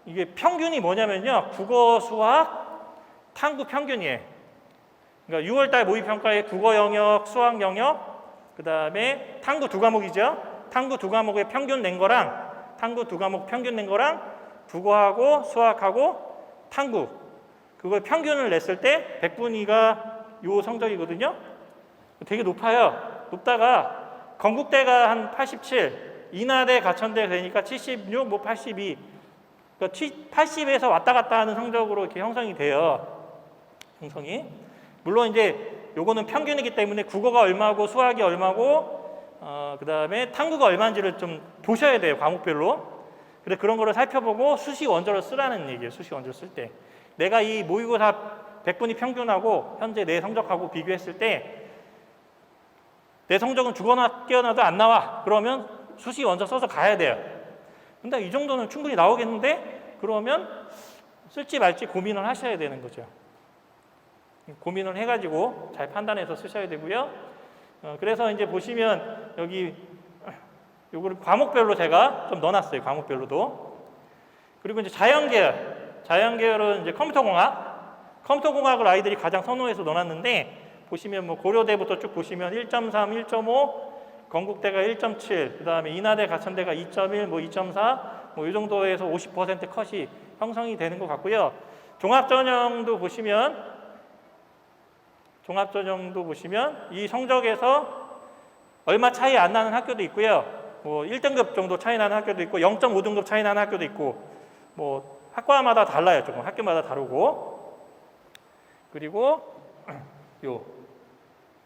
이게 평균이 뭐냐면요, 국어, 수학, 탐구 평균이에요. 그러니까 6월달 모의평가에 국어 영역, 수학 영역, 그 다음에 탐구 두 과목이죠. 탐구 두 과목의 평균 낸 거랑 국어하고 수학하고 탐구 그걸 평균을 냈을 때 백분위가 요 성적이거든요. 되게 높아요. 높다가 건국대가 한 87, 인하대, 가천대 되니까 76, 뭐 82. 그러니까 80에서 왔다 갔다 하는 성적으로 이렇게 형성이 돼요. 형성이. 물론 이제 요거는 평균이기 때문에 국어가 얼마고 수학이 얼마고 그 다음에 탐구가 얼마인지를 좀 보셔야 돼요. 과목별로. 그래 그런 거를 살펴보고 수시 원저를 쓰라는 얘기예요. 수시 원저를 쓸 때. 내가 이 모의고사 100분위 평균하고 현재 내 성적하고 비교했을 때 내 성적은 죽어나 깨어나도 안 나와. 그러면 수시 원저 써서 가야 돼요. 근데 이 정도는 충분히 나오겠는데 그러면 쓸지 말지 고민을 하셔야 되는 거죠. 고민을 해가지고 잘 판단해서 쓰셔야 되고요. 그래서 이제 보시면 여기 요거를 과목별로 제가 좀 넣어놨어요. 과목별로도. 그리고 이제 자연계열은 이제 컴퓨터공학을 아이들이 가장 선호해서 넣어놨는데 보시면 뭐 고려대부터 쭉 보시면 1.3, 1.5, 건국대가 1.7, 그 다음에 인하대, 가천대가 2.1, 뭐 2.4, 뭐 이 정도에서 50% 컷이 형성이 되는 것 같고요. 종합전형도 보시면 이 성적에서 얼마 차이 안 나는 학교도 있고요. 뭐 1등급 정도 차이 나는 학교도 있고 0.5등급 차이 나는 학교도 있고 뭐 학과마다 달라요. 조금 학교마다 다르고. 그리고 요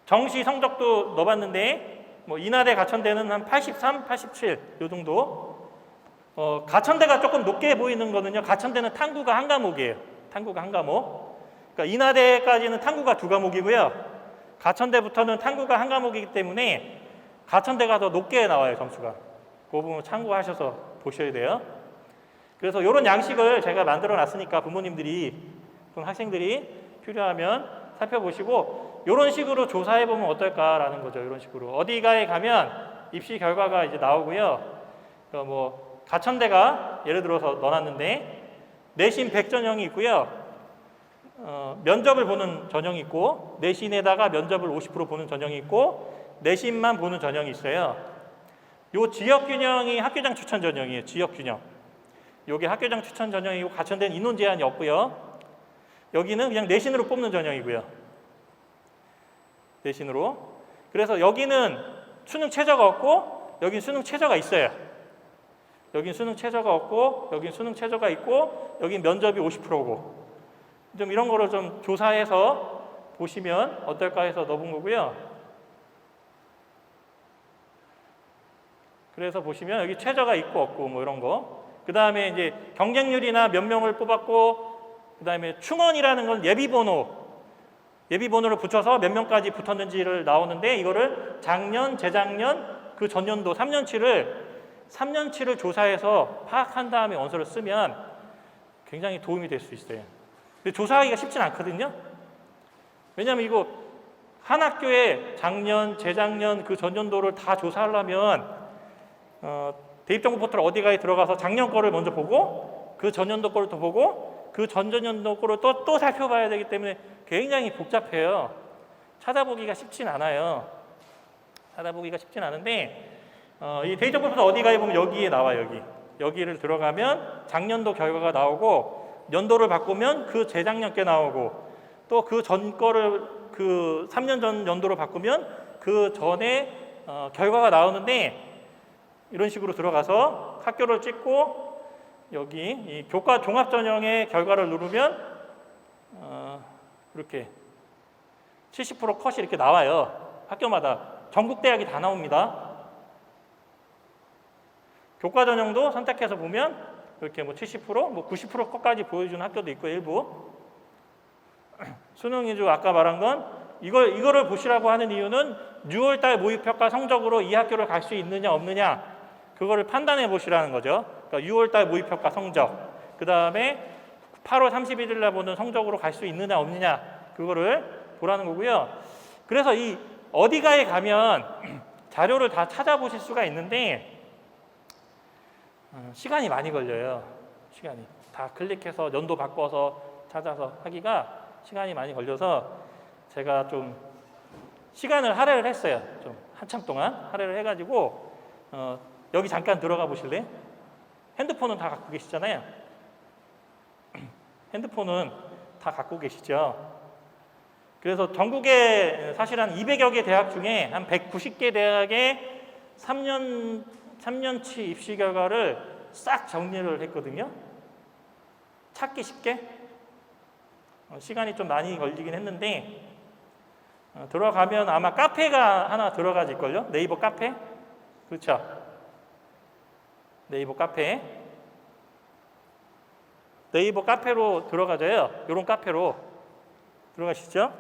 정시 성적도 넣어봤는데 뭐 인하대, 가천대는 한 83, 87 요 정도. 가천대가 조금 높게 보이는 거는요. 가천대는 탐구가 한 과목이에요. 탐구가 한 과목. 그러니까 인하대까지는 탐구가 두 과목이고요. 가천대부터는 탐구가 한 과목이기 때문에 가천대가 더 높게 나와요, 점수가. 그 부분 참고하셔서 보셔야 돼요. 그래서 이런 양식을 제가 만들어 놨으니까 부모님들이 또는 학생들이 필요하면 살펴보시고 이런 식으로 조사해 보면 어떨까라는 거죠. 이런 식으로 어디가에 가면 입시 결과가 이제 나오고요. 뭐 가천대가 예를 들어서 넣어놨는데 내신 100 전형이 있고요. 면접을 보는 전형이 있고 내신에다가 면접을 50% 보는 전형이 있고 내신만 보는 전형이 있어요. 요 지역균형이 학교장 추천 전형이에요. 지역균형. 요게 학교장 추천 전형이고 가천대는 인원 제한이 없고요. 여기는 그냥 내신으로 뽑는 전형이고요. 내신으로. 그래서 여기는 수능 최저가 없고 여긴 수능 최저가 있어요. 여긴 수능 최저가 없고 여긴 수능 최저가 있고 여긴 면접이 50%고 좀 이런 거를 좀 조사해서 보시면 어떨까 해서 넣어본 거고요. 그래서 보시면 여기 최저가 있고 없고 뭐 이런 거. 그 다음에 이제 경쟁률이나 몇 명을 뽑았고 그 다음에 충원이라는 건 예비번호를 붙여서 몇 명까지 붙었는지를 나오는데 이거를 작년, 재작년, 그 전년도 3년치를 조사해서 파악한 다음에 원서를 쓰면 굉장히 도움이 될 수 있어요. 근데 조사하기가 쉽진 않거든요. 왜냐하면 이거 한 학교에 작년, 재작년, 그 전년도를 다 조사하려면 대입정보 포털 어디가에 들어가서 작년 거를 먼저 보고 그 전년도 거를 또 보고 그 전전년도 거를 또 살펴봐야 되기 때문에 굉장히 복잡해요. 찾아보기가 쉽진 않아요. 찾아보기가 쉽진 않은데 이 데이터포 포털 어디가에 보면 여기에 나와요. 여기를 들어가면 작년도 결과가 나오고 연도를 바꾸면 그 재작년 게 나오고 또 그 전 거를 그 3년 전 연도로 바꾸면 그 전에 결과가 나오는데 이런 식으로 들어가서 학교를 찍고 여기 이 교과 종합 전형의 결과를 누르면 이렇게 70% 컷이 이렇게 나와요. 학교마다 전국 대학이 다 나옵니다. 교과 전형도 선택해서 보면 이렇게 뭐 70%, 뭐 90% 컷까지 보여주는 학교도 있고 일부. 수능 위주 아까 말한 건 이거를 보시라고 하는 이유는 6월달 모의평가 성적으로 이 학교를 갈 수 있느냐 없느냐 그거를 판단해 보시라는 거죠. 그러니까 6월달 모의평가 성적, 그 다음에 8월 31일 날 보는 성적으로 갈 수 있느냐 없느냐 그거를 보라는 거고요. 그래서 이 어디가에 가면 자료를 다 찾아보실 수가 있는데 시간이 많이 걸려요. 시간이 다 클릭해서 연도 바꿔서 찾아서 하기가 시간이 많이 걸려서 제가 좀 시간을 할애를 했어요. 좀 한참 동안 할애를 해가지고 여기 잠깐 들어가 보실래요? 핸드폰은 다 갖고 계시잖아요. 핸드폰은 다 갖고 계시죠. 그래서 전국에 사실 한 200여 개 대학 중에 한 190개 대학의 3년치 입시 결과를 싹 정리를 했거든요. 찾기 쉽게. 시간이 좀 많이 걸리긴 했는데 들어가면 아마 카페가 하나 들어가질걸요? 네이버 카페? 그렇죠? 네이버 카페. 네이버 카페로 들어가져요. 이런 카페로 들어가시죠.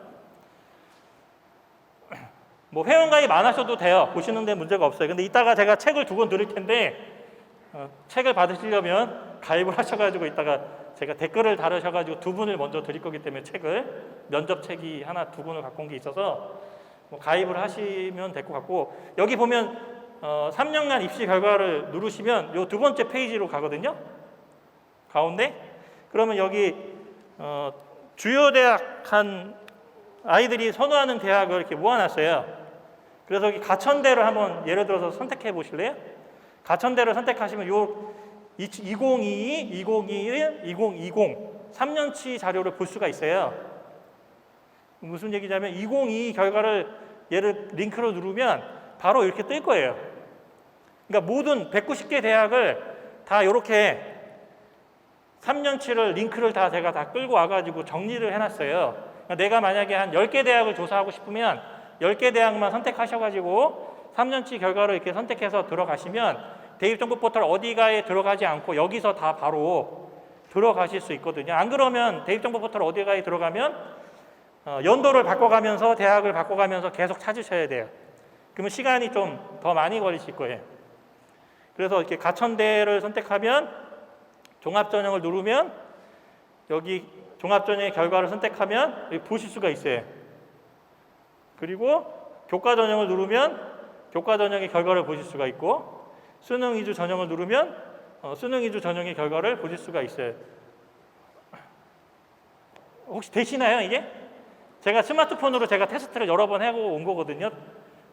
뭐 회원가입 안 하셔도 돼요. 보시는 데 문제가 없어요. 근데 이따가 제가 책을 2권 드릴 텐데 책을 받으시려면 가입을 하셔가지고 이따가 제가 댓글을 달으셔가지고 2분을 먼저 드릴 거기 때문에 책을 면접 책이 하나 2권을 갖고 온 게 있어서 뭐 가입을 하시면 될 것 같고 여기 보면 3년간 입시 결과를 누르시면 요 2번째 페이지로 가거든요. 가운데 그러면 여기 주요 대학 한 아이들이 선호하는 대학을 이렇게 모아놨어요. 그래서 여기 가천대를 한번 예를 들어서 선택해 보실래요? 가천대를 선택하시면 요 2022, 2021, 2020 3년치 자료를 볼 수가 있어요. 무슨 얘기냐면 2022 결과를 얘를 링크로 누르면 바로 이렇게 뜰 거예요. 그러니까 모든 190개 대학을 다 이렇게 3년치를 링크를 다 제가 다 끌고 와가지고 정리를 해놨어요. 그러니까 내가 만약에 한 10개 대학을 조사하고 싶으면 10개 대학만 선택하셔가지고 3년치 결과를 이렇게 선택해서 들어가시면 대입정보 포털 어디가에 들어가지 않고 여기서 다 바로 들어가실 수 있거든요. 안 그러면 대입정보 포털 어디가에 들어가면 연도를 바꿔가면서 대학을 바꿔가면서 계속 찾으셔야 돼요. 그러면 시간이 좀 더 많이 걸리실 거예요. 그래서 이렇게 가천대를 선택하면 종합전형을 누르면 여기 종합전형의 결과를 선택하면 여기 보실 수가 있어요. 그리고 교과전형을 누르면 교과전형의 결과를 보실 수가 있고 수능 위주 전형을 누르면 수능 위주 전형의 결과를 보실 수가 있어요. 혹시 되시나요 이게? 제가 스마트폰으로 제가 테스트를 여러 번 하고 온 거거든요.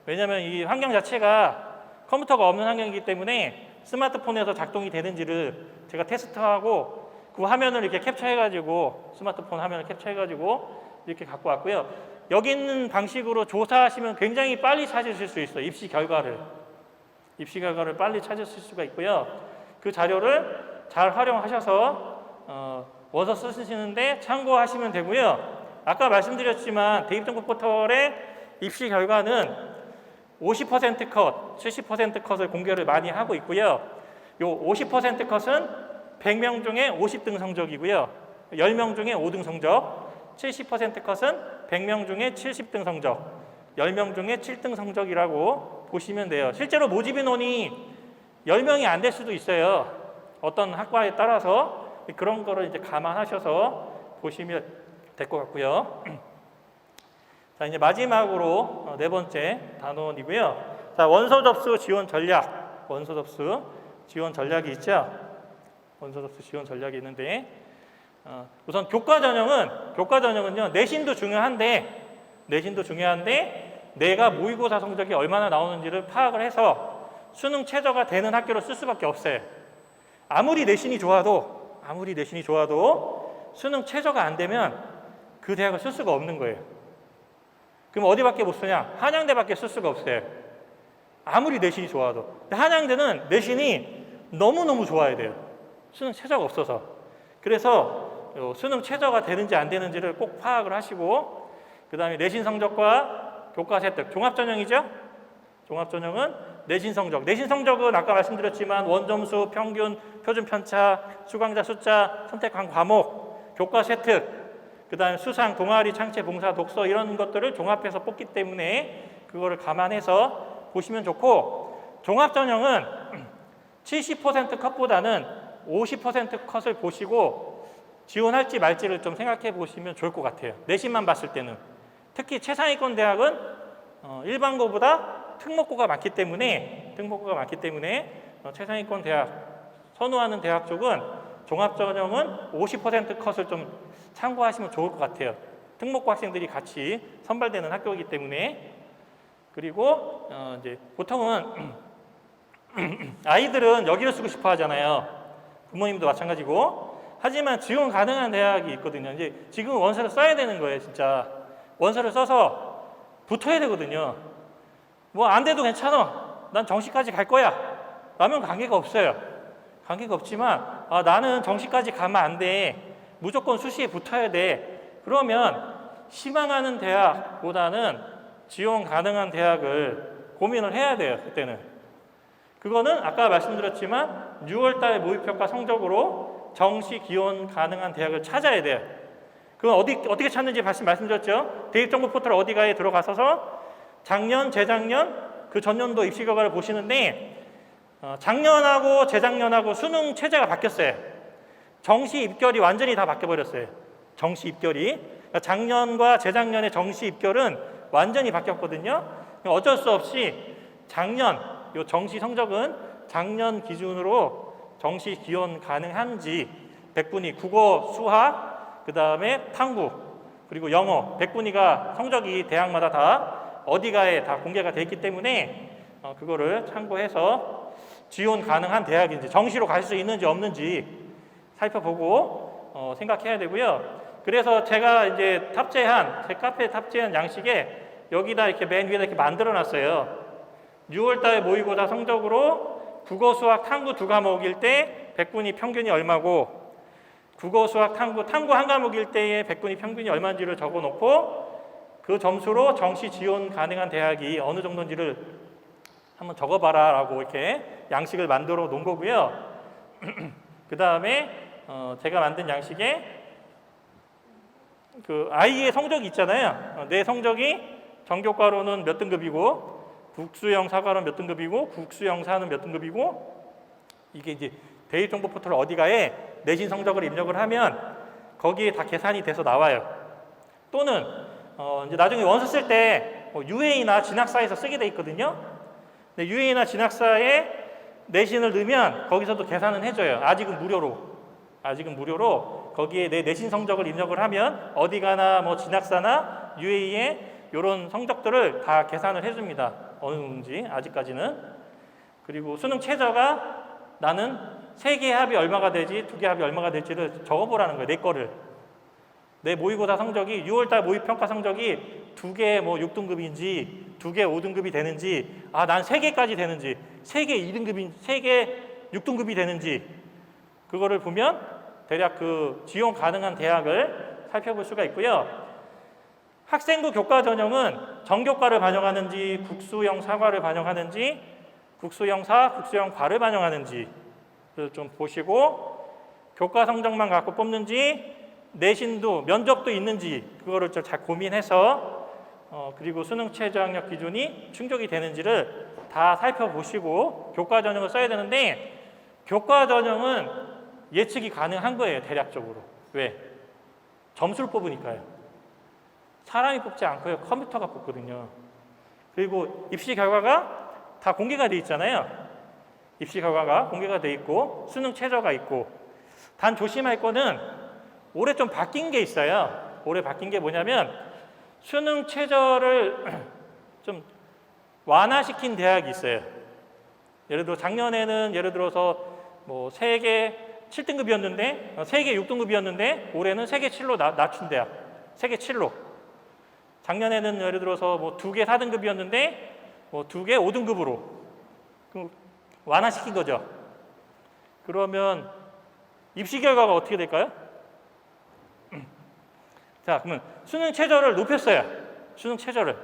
왜냐하면 이 환경 자체가 컴퓨터가 없는 환경이기 때문에 스마트폰에서 작동이 되는지를 제가 테스트하고 그 화면을 이렇게 캡처해가지고 스마트폰 화면을 캡처해가지고 이렇게 갖고 왔고요. 여기 있는 방식으로 조사하시면 굉장히 빨리 찾으실 수 있어요. 입시 결과를 빨리 찾으실 수가 있고요. 그 자료를 잘 활용하셔서 원서 쓰시는데 참고하시면 되고요. 아까 말씀드렸지만 대입정보 포털의 입시 결과는 50% 컷, 70% 컷을 공개를 많이 하고 있고요. 요 50% 컷은 100명 중에 50등 성적이고요. 10명 중에 5등 성적, 70% 컷은 100명 중에 70등 성적, 10명 중에 7등 성적이라고 보시면 돼요. 실제로 모집 인원이 10명이 안 될 수도 있어요. 어떤 학과에 따라서 그런 거를 이제 감안하셔서 보시면 될 것 같고요. 자, 이제 마지막으로 네 번째 단원이고요. 자, 원서 접수 지원 전략. 원서 접수 지원 전략이 있죠. 원서 접수 지원 전략이 있는데 우선 교과 전형은요. 내신도 중요한데 내가 모의고사 성적이 얼마나 나오는지를 파악을 해서 수능 최저가 되는 학교로 쓸 수밖에 없어요. 아무리 내신이 좋아도 수능 최저가 안 되면 그 대학을 쓸 수가 없는 거예요. 그럼 어디밖에 못 쓰냐? 한양대밖에 쓸 수가 없어요. 아무리 내신이 좋아도. 근데 한양대는 내신이 너무너무 좋아야 돼요. 수능 최저가 없어서. 그래서 수능 최저가 되는지 안 되는지를 꼭 파악을 하시고 그 다음에 내신 성적과 교과 세특, 종합전형이죠? 종합전형은 내신 성적은 아까 말씀드렸지만 원점수, 평균, 표준 편차, 수강자 숫자, 선택한 과목, 교과 세특, 그 다음에 수상, 동아리, 창체, 봉사, 독서 이런 것들을 종합해서 뽑기 때문에 그거를 감안해서 보시면 좋고 종합전형은 70% 컷보다는 50% 컷을 보시고 지원할지 말지를 좀 생각해 보시면 좋을 것 같아요. 내신만 봤을 때는. 특히 최상위권 대학은 일반고보다 특목고가 많기 때문에 최상위권 대학 선호하는 대학 쪽은 종합전형은 50% 컷을 좀 참고하시면 좋을 것 같아요. 특목고 학생들이 같이 선발되는 학교이기 때문에. 그리고 이제 보통은 아이들은 여기를 쓰고 싶어 하잖아요. 부모님도 마찬가지고. 하지만 지원 가능한 대학이 있거든요. 이제 지금 원서를 써야 되는 거예요, 진짜. 원서를 써서 붙어야 되거든요. 뭐 안 돼도 괜찮아. 난 정시까지 갈 거야. 라면 관계가 없어요. 관계가 없지만 나는 정시까지 가면 안 돼. 무조건 수시에 붙어야 돼. 그러면 희망하는 대학보다는 지원 가능한 대학을 고민을 해야 돼요. 그때는. 그거는 아까 말씀드렸지만 6월달 모의평가 성적으로 정시 기원 가능한 대학을 찾아야 돼요. 그건 어떻게 찾는지 말씀드렸죠. 대입정보 포털 어디가에 들어가셔서 작년, 재작년, 그 전년도 입시 결과를 보시는데 작년하고 재작년하고 수능 체제가 바뀌었어요. 정시 입결이 완전히 다 바뀌어버렸어요. 정시 입결이. 그러니까 작년과 재작년의 정시 입결은 완전히 바뀌었거든요. 어쩔 수 없이 작년, 요 정시 성적은 작년 기준으로 정시 기원 가능한지 100분위 국어, 수학, 그 다음에 탐구, 그리고 영어 100분위가 성적이 대학마다 다 어디가에 다 공개가 돼 있기 때문에 그거를 참고해서 지원 가능한 대학인지 정시로 갈 수 있는지 없는지 살펴보고 생각해야 되고요. 그래서 제가 이제 제 카페에 탑재한 양식에 여기다 이렇게 맨 위에다 이렇게 만들어 놨어요. 6월달 모의고사 성적으로 국어, 수학, 탐구 두 과목일 때 100분위 평균이 얼마고 국어, 수학, 탐구 한 과목일 때의 100분위 평균이 얼마인지를 적어 놓고 그 점수로 정시 지원 가능한 대학이 어느 정도인지를 한번 적어봐라 라고 이렇게 양식을 만들어 놓은 거고요. 그 다음에 제가 만든 양식에 그 아이의 성적이 있잖아요. 내 성적이 전교과로는 몇 등급이고 국수형 사과로는 몇 등급이고 국수형 사는 몇 등급이고 이게 이제 대입정보 포털 어디가에 내신 성적을 입력을 하면 거기에 다 계산이 돼서 나와요. 또는 이제 나중에 원서 쓸 때 UA나 진학사에서 쓰게 돼 있거든요. 근데 UA나 진학사에 내신을 넣으면 거기서도 계산은 해줘요. 아직은 무료로 거기에 내 내신 성적을 입력을 하면 어디 가나 뭐 진학사나 UA에 이런 성적들을 다 계산을 해줍니다. 어느 정도인지 아직까지는. 그리고 수능 최저가 나는 3개 합이 얼마가 되지 2개 합이 얼마가 될지를 적어보라는 거예요. 내 거를. 내 모의고사 성적이 6월달 모의평가 성적이 2개 뭐 6등급인지 2개 5등급이 되는지 난 3개까지 되는지 3개 2등급인 3개 6등급이 되는지 그거를 보면 대략 그 지원 가능한 대학을 살펴볼 수가 있고요. 학생부 교과 전형은 전교과를 반영하는지 국수형 사과를 반영하는지 국수형 사, 국수형 과를 반영하는지 좀 보시고 교과 성적만 갖고 뽑는지 내신도 면접도 있는지 그거를 좀 잘 고민해서 그리고 수능 최저 학력 기준이 충족이 되는지를 다 살펴보시고 교과 전형을 써야 되는데 교과 전형은 예측이 가능한 거예요. 대략적으로. 왜? 점수를 뽑으니까요. 사람이 뽑지 않고요. 컴퓨터가 뽑거든요. 그리고 입시 결과가 다 공개가 돼 있잖아요. 입시 결과가 공개가 돼 있고 수능 최저가 있고 단 조심할 거는 올해 좀 바뀐 게 있어요. 올해 바뀐 게 뭐냐면 수능 최저를 좀 완화시킨 대학이 있어요. 예를 들어 작년에는 예를 들어서 뭐 3개 7등급이었는데 3개 6등급이었는데 올해는 3개 7로 낮춘 대학. 3개 7로. 작년에는 예를 들어서 뭐 2개 4등급이었는데 뭐 2개 5등급으로 완화시킨 거죠. 그러면 입시 결과가 어떻게 될까요? 자, 그러면 수능 최저를 높였어요. 수능 최저를.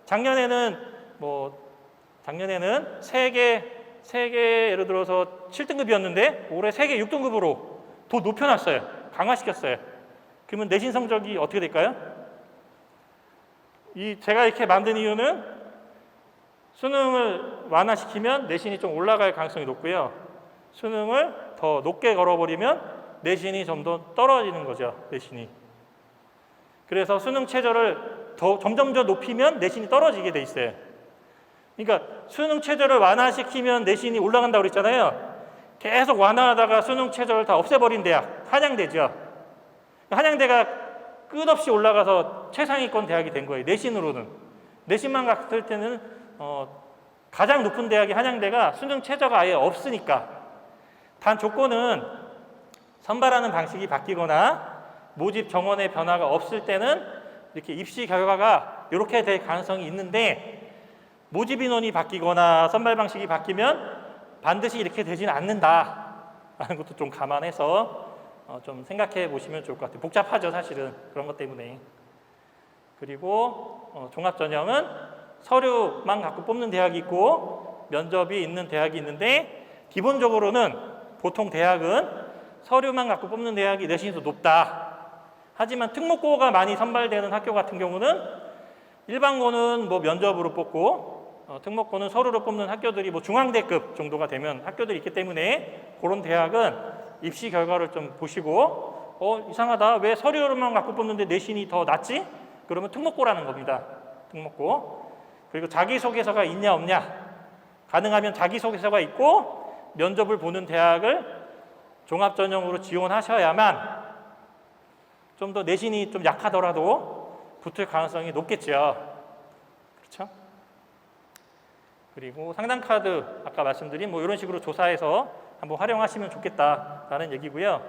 작년에는 3개 예를 들어서 7등급이었는데 올해 3개 6등급으로 더 높여놨어요. 강화시켰어요. 그러면 내신 성적이 어떻게 될까요? 제가 이렇게 만든 이유는 수능을 완화시키면 내신이 좀 올라갈 가능성이 높고요. 수능을 더 높게 걸어버리면 내신이 좀 더 떨어지는 거죠. 내신이. 그래서 수능 최저를 점점 더 높이면 내신이 떨어지게 돼 있어요. 그러니까 수능 최저를 완화시키면 내신이 올라간다고 그랬잖아요. 계속 완화하다가 수능 최저를 다 없애버린 대학, 한양대죠. 한양대가 끝없이 올라가서 최상위권 대학이 된 거예요. 내신으로는. 내신만 갔을 때는 가장 높은 대학이 한양대가 수능 최저가 아예 없으니까. 단 조건은 선발하는 방식이 바뀌거나 모집 정원의 변화가 없을 때는 이렇게 입시 결과가 이렇게 될 가능성이 있는데 모집 인원이 바뀌거나 선발 방식이 바뀌면 반드시 이렇게 되지는 않는다라는 것도 좀 감안해서 좀 생각해 보시면 좋을 것 같아요. 복잡하죠, 사실은. 그런 것 때문에. 그리고 종합전형은 서류만 갖고 뽑는 대학이 있고 면접이 있는 대학이 있는데 기본적으로는 보통 대학은 서류만 갖고 뽑는 대학이 내신이 더 높다. 하지만 특목고가 많이 선발되는 학교 같은 경우는 일반고는 뭐 면접으로 뽑고 특목고는 서류로 뽑는 학교들이 뭐 중앙대급 정도가 되면 학교들이 있기 때문에 그런 대학은 입시 결과를 좀 보시고 이상하다. 왜 서류로만 갖고 뽑는데 내신이 더 낮지? 그러면 특목고라는 겁니다. 특목고. 그리고 자기소개서가 있냐 없냐. 가능하면 자기소개서가 있고 면접을 보는 대학을 종합전형으로 지원하셔야만 좀 더 내신이 좀 약하더라도 붙을 가능성이 높겠죠. 그렇죠? 그리고 상담카드 아까 말씀드린 뭐 이런 식으로 조사해서 한번 활용하시면 좋겠다라는 얘기고요.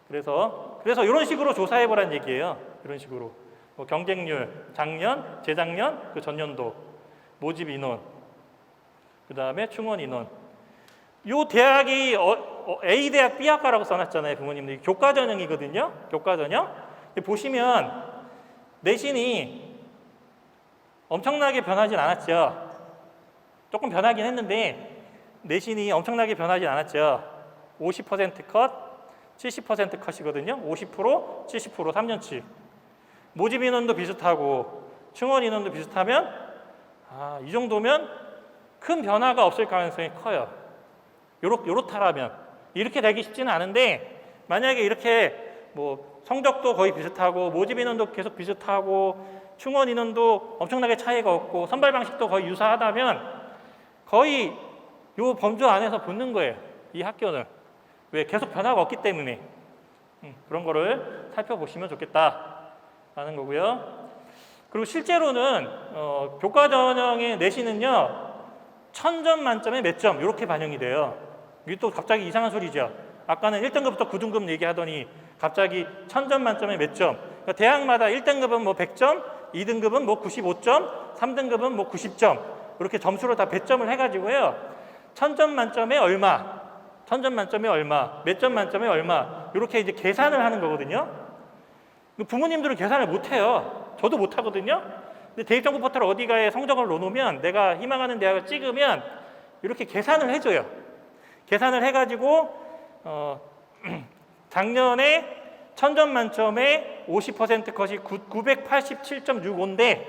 그래서 이런 식으로 조사해보라는 얘기예요. 이런 식으로 뭐 경쟁률, 작년, 재작년, 그 전년도 모집 인원, 그 다음에 충원 인원. 요 대학이 A 대학 B 학과라고 써놨잖아요, 부모님들이. 교과 전형이거든요. 교과 전형. 보시면 내신이 엄청나게 변하진 않았죠. 조금 변하긴 했는데 내신이 엄청나게 변하지 않았죠. 50% 컷, 70% 컷이거든요. 50%, 70%, 3년치. 모집 인원도 비슷하고 충원 인원도 비슷하면 이 정도면 큰 변화가 없을 가능성이 커요. 요렇다라면 이렇게 되기 쉽지는 않은데 만약에 이렇게 뭐 성적도 거의 비슷하고 모집 인원도 계속 비슷하고 충원 인원도 엄청나게 차이가 없고 선발 방식도 거의 유사하다면 거의 요 범주 안에서 붙는 거예요. 이 학교는. 왜? 계속 변화가 없기 때문에. 그런 거를 살펴보시면 좋겠다라는 거고요. 그리고 실제로는 교과 전형의 내신은요 1000점 만점에 몇 점 이렇게 반영이 돼요. 이게 또 갑자기 이상한 소리죠. 아까는 1등급부터 9등급 얘기하더니 갑자기 1000점 만점에 몇 점. 그러니까 대학마다 1등급은 뭐 100점, 2등급은 뭐 95점, 3등급은 뭐 90점 이렇게 점수로 다 배점을 해가지고요 1000점 만점에 얼마, 1000점 만점에 얼마, 몇 점 만점에 얼마 이렇게 이제 계산을 하는 거거든요. 부모님들은 계산을 못해요. 저도 못하거든요. 근데 대입정보 포털 어디가에 성적을 넣어놓으면 내가 희망하는 대학을 찍으면 이렇게 계산을 해줘요. 계산을 해가지고 작년에 1000점 만점에 50% 컷이 987.65인데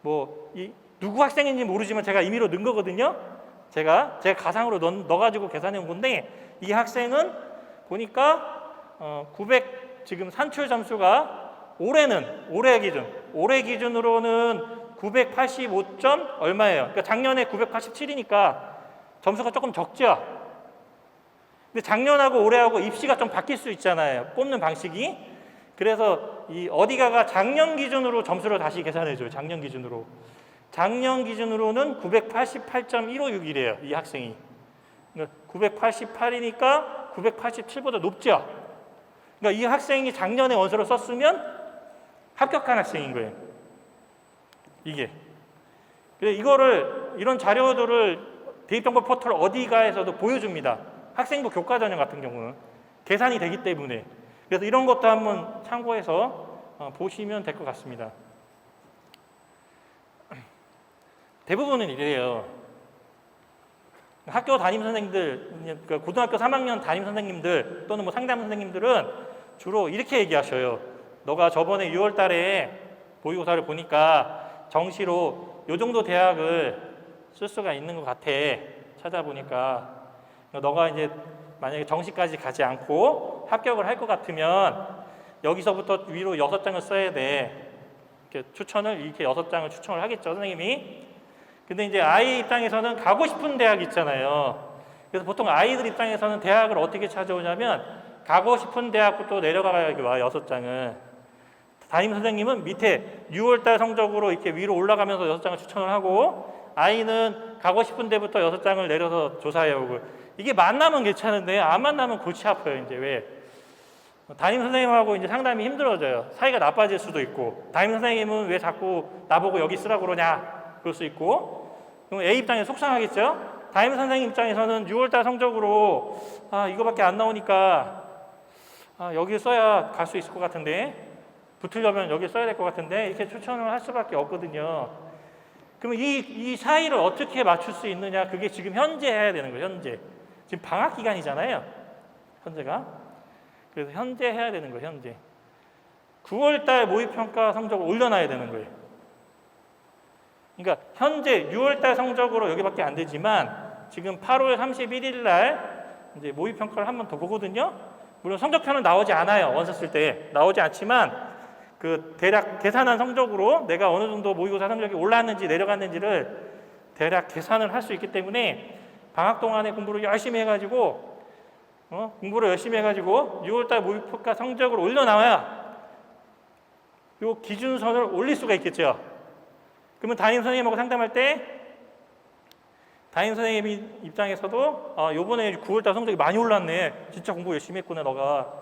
뭐 누구 학생인지 모르지만 제가 임의로 넣은 거거든요. 제가 가상으로 넣어가지고 계산해 온 건데 이 학생은 보니까 900 지금 산출 점수가 올해 기준으로는 985점 얼마예요? 그러니까 작년에 987이니까 점수가 조금 적죠. 근데 작년하고 올해하고 입시가 좀 바뀔 수 있잖아요. 뽑는 방식이. 그래서 이 어디가가 작년 기준으로 점수를 다시 계산해줘요. 작년 기준으로. 작년 기준으로는 988.156이래요. 이 학생이. 988이니까 987보다 높죠. 그러니까 이 학생이 작년에 원서를 썼으면 합격한 학생인 거예요. 이게. 이런 자료들을 대입정보 포털 어디가에서도 보여줍니다. 학생부 교과 전형 같은 경우는 계산이 되기 때문에. 그래서 이런 것도 한번 참고해서 보시면 될 것 같습니다. 대부분은 이래요. 학교 담임 선생님들, 고등학교 3학년 담임 선생님들 또는 뭐 상담 선생님들은 주로 이렇게 얘기하셔요. 너가 저번에 6월 달에 모의고사를 보니까 정시로 요 정도 대학을 쓸 수가 있는 것 같아. 찾아보니까. 너가 이제 만약에 정시까지 가지 않고 합격을 할 것 같으면 여기서부터 위로 6장을 써야 돼. 이렇게 6장을 추천을 하겠죠, 선생님이. 근데 이제 아이 입장에서는 가고 싶은 대학 있잖아요. 그래서 보통 아이들 입장에서는 대학을 어떻게 찾아오냐면 가고 싶은 대학부터 내려가야 와, 6장을. 담임 선생님은 밑에 6월달 성적으로 이렇게 위로 올라가면서 6장을 추천을 하고 아이는 가고 싶은 데부터 6장을 내려서 조사해 오고. 이게 만나면 괜찮은데 안 만나면 골치 아파요. 이제 왜? 담임 선생님하고 이제 상담이 힘들어져요. 사이가 나빠질 수도 있고 담임 선생님은 왜 자꾸 나보고 여기 쓰라고 그러냐 그럴 수 있고 그럼 A 입장에 속상하겠죠? 담임 선생님 입장에서는 6월달 성적으로 이거밖에 안 나오니까 여기 써야 갈 수 있을 것 같은데 붙으려면 여기 써야 될 것 같은데 이렇게 추천을 할 수밖에 없거든요. 그러면 이 사이를 어떻게 맞출 수 있느냐 그게 지금 현재 해야 되는 거예요. 현재. 지금 방학 기간이잖아요. 현재가. 그래서 현재 해야 되는 거예요. 현재. 9월달 모의평가 성적을 올려놔야 되는 거예요. 그러니까 현재 6월달 성적으로 여기밖에 안 되지만 지금 8월 31일 날 이제 모의평가를 한 번 더 보거든요. 물론 성적표는 나오지 않아요. 원서 쓸 때 나오지 않지만 그 대략 계산한 성적으로 내가 어느 정도 모의고사 성적이 올랐는지 내려갔는지를 대략 계산을 할 수 있기 때문에 방학 동안에 공부를 열심히 해가지고 6월달 모의평가 성적을 올려놔야 요 기준선을 올릴 수가 있겠죠. 그러면 담임 선생님하고 상담할 때 담임 선생님 입장에서도 요번에 9월달 성적이 많이 올랐네. 진짜 공부 열심히 했구나 너가.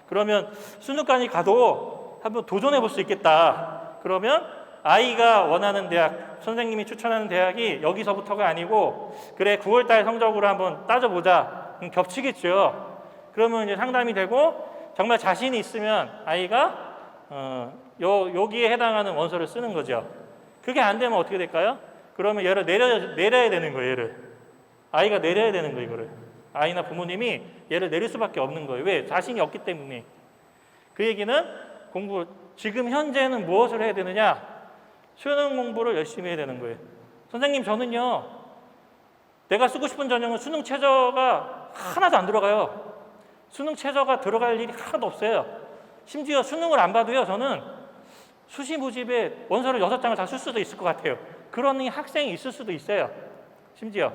그러면 수능까지 가도 한번 도전해 볼 수 있겠다. 그러면 아이가 원하는 대학, 선생님이 추천하는 대학이 여기서부터가 아니고 그래 9월달 성적으로 한번 따져보자. 겹치겠죠. 그러면 이제 상담이 되고 정말 자신이 있으면 아이가 여기에 해당하는 원서를 쓰는 거죠. 그게 안 되면 어떻게 될까요? 그러면 얘를 내려야 되는 거예요. 얘를. 아이가 내려야 되는 거예요. 이거를. 아이나 부모님이 얘를 내릴 수밖에 없는 거예요. 왜? 자신이 없기 때문에. 그 얘기는 지금 현재는 무엇을 해야 되느냐? 수능 공부를 열심히 해야 되는 거예요. 선생님, 저는요, 내가 쓰고 싶은 전형은 수능 최저가 하나도 안 들어가요. 수능 최저가 들어갈 일이 하나도 없어요. 심지어 수능을 안 봐도요, 저는 수시 모집에 원서를 6장을 다 쓸 수도 있을 것 같아요. 그런 학생이 있을 수도 있어요. 심지어.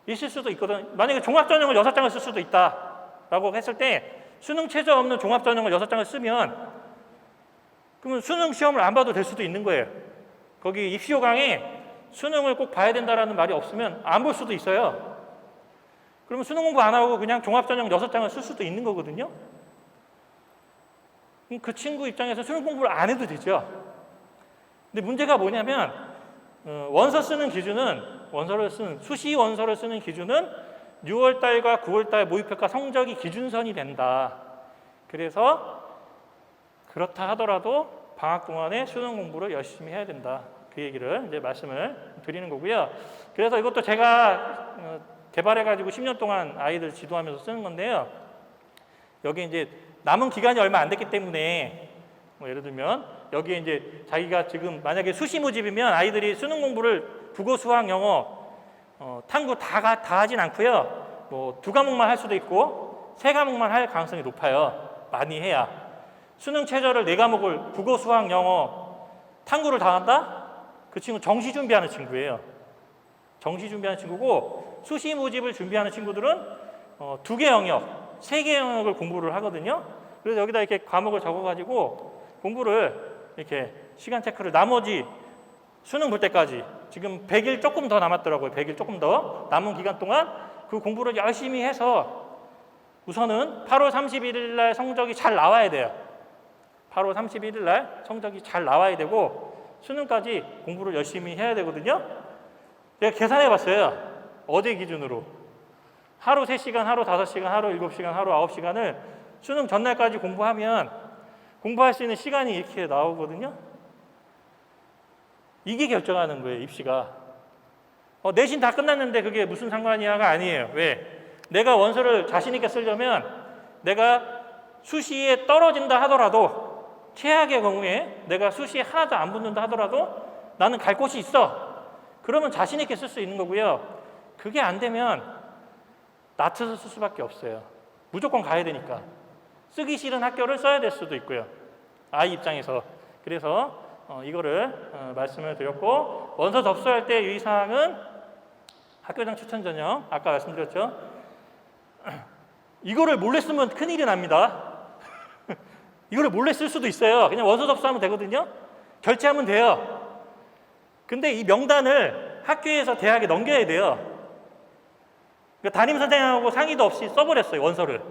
있을 수도 있거든. 만약에 종합전형을 6장을 쓸 수도 있다라고 했을 때 수능 최저 없는 종합전형을 6장을 쓰면 그러면 수능 시험을 안 봐도 될 수도 있는 거예요. 거기 입시 요강에 수능을 꼭 봐야 된다라는 말이 없으면 안 볼 수도 있어요. 그러면 수능 공부 안 하고 그냥 종합전형 6장을 쓸 수도 있는 거거든요. 그 친구 입장에서 수능 공부를 안 해도 되죠. 근데 문제가 뭐냐면 수시 원서를 쓰는 기준은 6월달과 9월달 모의평가 성적이 기준선이 된다. 그래서 그렇다 하더라도 방학 동안에 수능 공부를 열심히 해야 된다. 그 얘기를 이제 말씀을 드리는 거고요. 그래서 이것도 제가 개발해가지고 10년 동안 아이들 지도하면서 쓰는 건데요. 여기 이제 남은 기간이 얼마 안 됐기 때문에 예를 들면 여기에 이제 자기가 지금 만약에 수시 모집이면 아이들이 수능 공부를 국어, 수학, 영어, 탐구 다 하진 않고요. 뭐 2과목만 할 수도 있고 3과목만 할 가능성이 높아요. 많이 해야. 수능 최저를 4과목을 국어, 수학, 영어, 탐구를 다 한다? 그 친구 정시 준비하는 친구예요. 정시 준비하는 친구고 수시 모집을 준비하는 친구들은 2개 영역, 3개 영역을 공부를 하거든요. 그래서 여기다 이렇게 과목을 적어가지고 공부를 이렇게 시간 체크를 나머지 수능 볼 때까지 지금 100일 조금 더 남았더라고요. 100일 조금 더 남은 기간 동안 그 공부를 열심히 해서 우선은 8월 31일 날 성적이 잘 나와야 돼요. 8월 31일 날 성적이 잘 나와야 되고 수능까지 공부를 열심히 해야 되거든요. 제가 계산해 봤어요. 어제 기준으로. 하루 3시간, 하루 5시간, 하루 7시간, 하루 9시간을 수능 전날까지 공부하면 공부할 수 있는 시간이 이렇게 나오거든요. 이게 결정하는 거예요, 입시가. 내신 다 끝났는데 그게 무슨 상관이야가 아니에요. 왜? 내가 원서를 자신 있게 쓰려면 내가 수시에 떨어진다 하더라도 최악의 경우에 내가 수시에 하나도 안 붙는다 하더라도 나는 갈 곳이 있어. 그러면 자신 있게 쓸 수 있는 거고요. 그게 안 되면 낮춰서 쓸 수밖에 없어요. 무조건 가야 되니까. 쓰기 싫은 학교를 써야 될 수도 있고요. 아이 입장에서. 그래서 이거를 말씀을 드렸고 원서 접수할 때 유의사항은 학교장 추천 전형 아까 말씀드렸죠. 이거를 몰래 쓰면 큰일이 납니다. 이거를 몰래 쓸 수도 있어요. 그냥 원서 접수하면 되거든요. 결제하면 돼요. 근데 이 명단을 학교에서 대학에 넘겨야 돼요. 그러니까 담임 선생님하고 상의도 없이 써버렸어요, 원서를.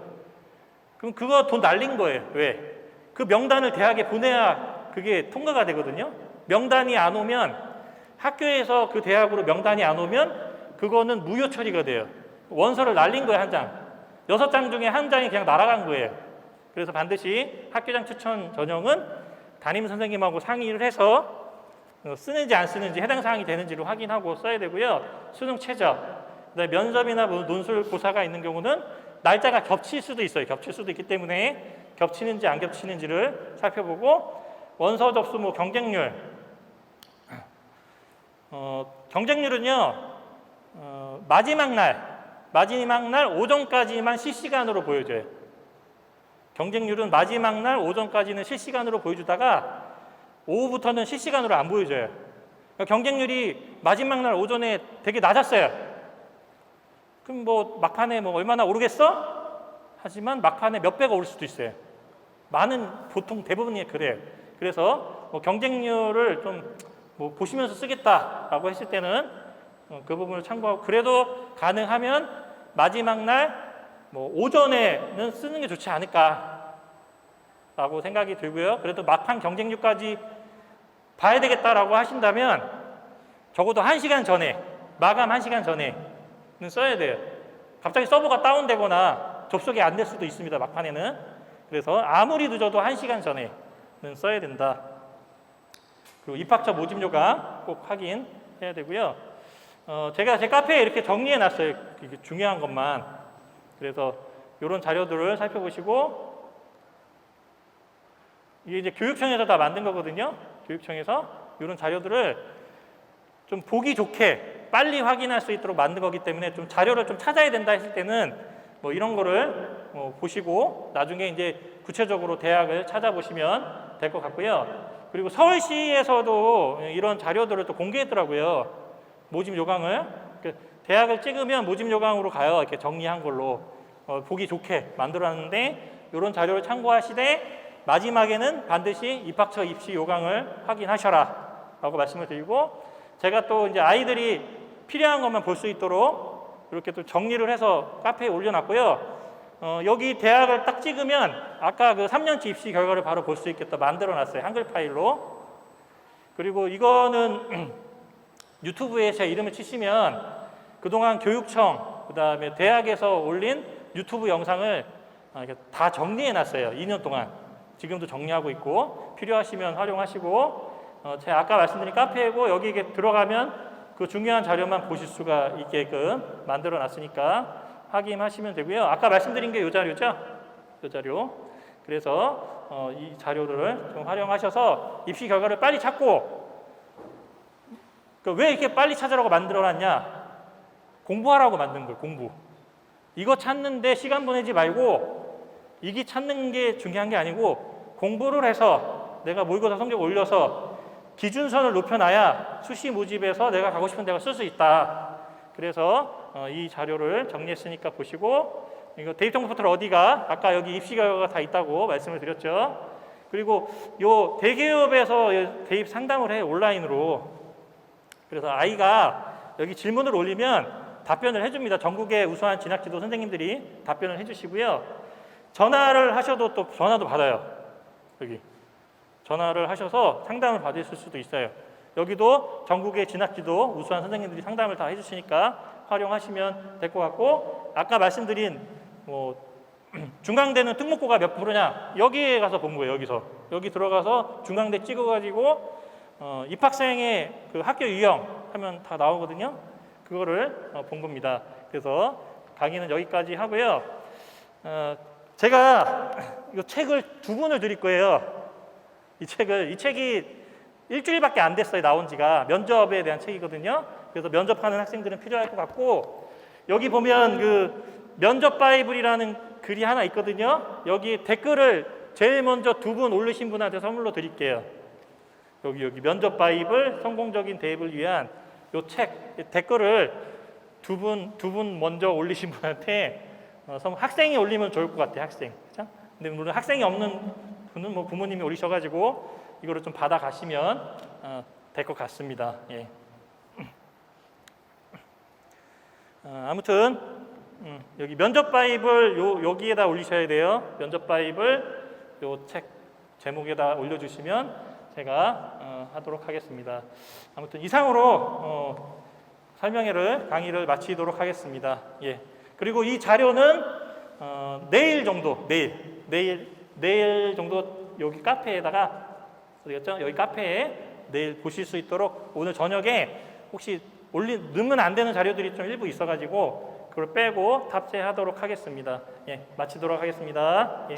그럼 그거 돈 날린 거예요. 왜? 그 명단을 대학에 보내야 그게 통과가 되거든요. 명단이 안 오면 학교에서 그 대학으로 명단이 안 오면 그거는 무효 처리가 돼요. 원서를 날린 거예요, 한 장. 6장 중에 한 장이 그냥 날아간 거예요. 그래서 반드시 학교장 추천 전형은 담임 선생님하고 상의를 해서 쓰는지 안 쓰는지 해당 사항이 되는지를 확인하고 써야 되고요. 수능 최저, 그다음에 면접이나 논술 고사가 있는 경우는 날짜가 겹칠 수도 있어요. 겹칠 수도 있기 때문에 겹치는지 안 겹치는지를 살펴보고 원서 접수 경쟁률. 경쟁률은요. 마지막 날 오전까지만 실시간으로 보여줘요. 경쟁률은 마지막 날 오전까지는 실시간으로 보여주다가 오후부터는 실시간으로 안 보여줘요. 그러니까 경쟁률이 마지막 날 오전에 되게 낮았어요. 그럼 막판에 얼마나 오르겠어? 하지만 막판에 몇 배가 오를 수도 있어요. 보통 대부분이 그래요. 그래서 경쟁률을 좀 보시면서 쓰겠다라고 했을 때는 그 부분을 참고하고 그래도 가능하면 마지막 날 오전에는 쓰는 게 좋지 않을까라고 생각이 들고요. 그래도 막판 경쟁률까지 봐야 되겠다라고 하신다면 적어도 1시간 전에, 마감 1시간 전에는 써야 돼요. 갑자기 서버가 다운되거나 접속이 안 될 수도 있습니다, 막판에는. 그래서 아무리 늦어도 1시간 전에는 써야 된다. 그리고 입학처 모집료가 꼭 확인해 해야 되고요. 제가 제 카페에 이렇게 정리해 놨어요. 이게 중요한 것만. 그래서 이런 자료들을 살펴보시고, 이게 이제 교육청에서 다 만든 거거든요. 교육청에서 이런 자료들을 좀 보기 좋게 빨리 확인할 수 있도록 만든 거기 때문에 좀 자료를 좀 찾아야 된다 했을 때는 뭐 이런 거를 보시고 나중에 이제 구체적으로 대학을 찾아보시면 될 것 같고요. 그리고 서울시에서도 이런 자료들을 또 공개했더라고요. 모집 요강을. 대학을 찍으면 모집 요강으로 가요. 이렇게 정리한 걸로 보기 좋게 만들어놨는데, 이런 자료를 참고하시되 마지막에는 반드시 입학처 입시 요강을 확인하셔라 라고 말씀을 드리고, 제가 또 이제 아이들이 필요한 것만 볼 수 있도록 이렇게 또 정리를 해서 카페에 올려놨고요. 여기 대학을 딱 찍으면 아까 그 3년치 입시 결과를 바로 볼 수 있게 또 만들어놨어요. 한글 파일로. 그리고 이거는 유튜브에 제 이름을 치시면 그동안 교육청, 그 다음에 대학에서 올린 유튜브 영상을 다 정리해놨어요. 2년 동안. 지금도 정리하고 있고, 필요하시면 활용하시고, 제가 아까 말씀드린 카페이고 여기 들어가면 그 중요한 자료만 보실 수가 있게끔 만들어 놨으니까 확인하시면 되고요. 아까 말씀드린 게 이 자료죠? 이 자료. 그래서 이 자료를 좀 활용하셔서 입시 결과를 빨리 찾고, 왜 이렇게 빨리 찾으라고 만들어 놨냐? 공부하라고 만든 거예요. 공부. 이거 찾는데 시간 보내지 말고, 이게 찾는 게 중요한 게 아니고 공부를 해서 내가 모의고사 성적 올려서 기준선을 높여놔야 수시 모집에서 내가 가고 싶은 데가 쓸 수 있다. 그래서 이 자료를 정리했으니까 보시고, 이거 대입 정보 포털 어디가? 아까 여기 입시 결과가 다 있다고 말씀을 드렸죠. 그리고 요 대기업에서 대입 상담을 해요, 온라인으로. 그래서 아이가 여기 질문을 올리면 답변을 해줍니다. 전국의 우수한 진학지도 선생님들이 답변을 해주시고요. 전화를 하셔도 또 전화도 받아요. 여기 전화를 하셔서 상담을 받으실 수도 있어요. 여기도 전국의 진학지도 우수한 선생님들이 상담을 다 해주시니까 활용하시면 될 것 같고, 아까 말씀드린 중강대는 특목고가 몇 프로냐, 여기에 가서 본 거예요. 여기 들어가서 중강대 찍어가지고 입학생의 그 학교 유형 하면 다 나오거든요. 그거를 본 겁니다. 그래서 강의는 여기까지 하고요. 제가 이 책을 2권을 드릴 거예요. 이 책이 일주일밖에 안 됐어요. 나온 지가. 면접에 대한 책이거든요. 그래서 면접하는 학생들은 필요할 것 같고, 여기 보면 그 면접 바이블이라는 글이 하나 있거든요. 여기 댓글을 제일 먼저 2분 올리신 분한테 선물로 드릴게요. 여기 면접 바이블 성공적인 대입을 위한 요 책 댓글을 두 분 먼저 올리신 분한테 학생이 올리면 좋을 것 같아요. 학생. 그렇죠? 근데 물론 학생이 없는 분은 뭐 부모님이 올리셔가지고 이거를 좀 받아 가시면 될 것 같습니다. 예. 아무튼 여기 면접 바이블 여기에다 올리셔야 돼요. 면접 바이블 요 책 제목에다 올려주시면 제가 하도록 하겠습니다. 아무튼 이상으로 강의를 마치도록 하겠습니다. 예. 그리고 이 자료는 내일 정도 여기 카페에다가 어디였죠? 여기 카페에 내일 보실 수 있도록, 오늘 저녁에 혹시 넣으면 안 되는 자료들이 좀 일부 있어가지고 그걸 빼고 탑재하도록 하겠습니다. 예, 마치도록 하겠습니다. 예.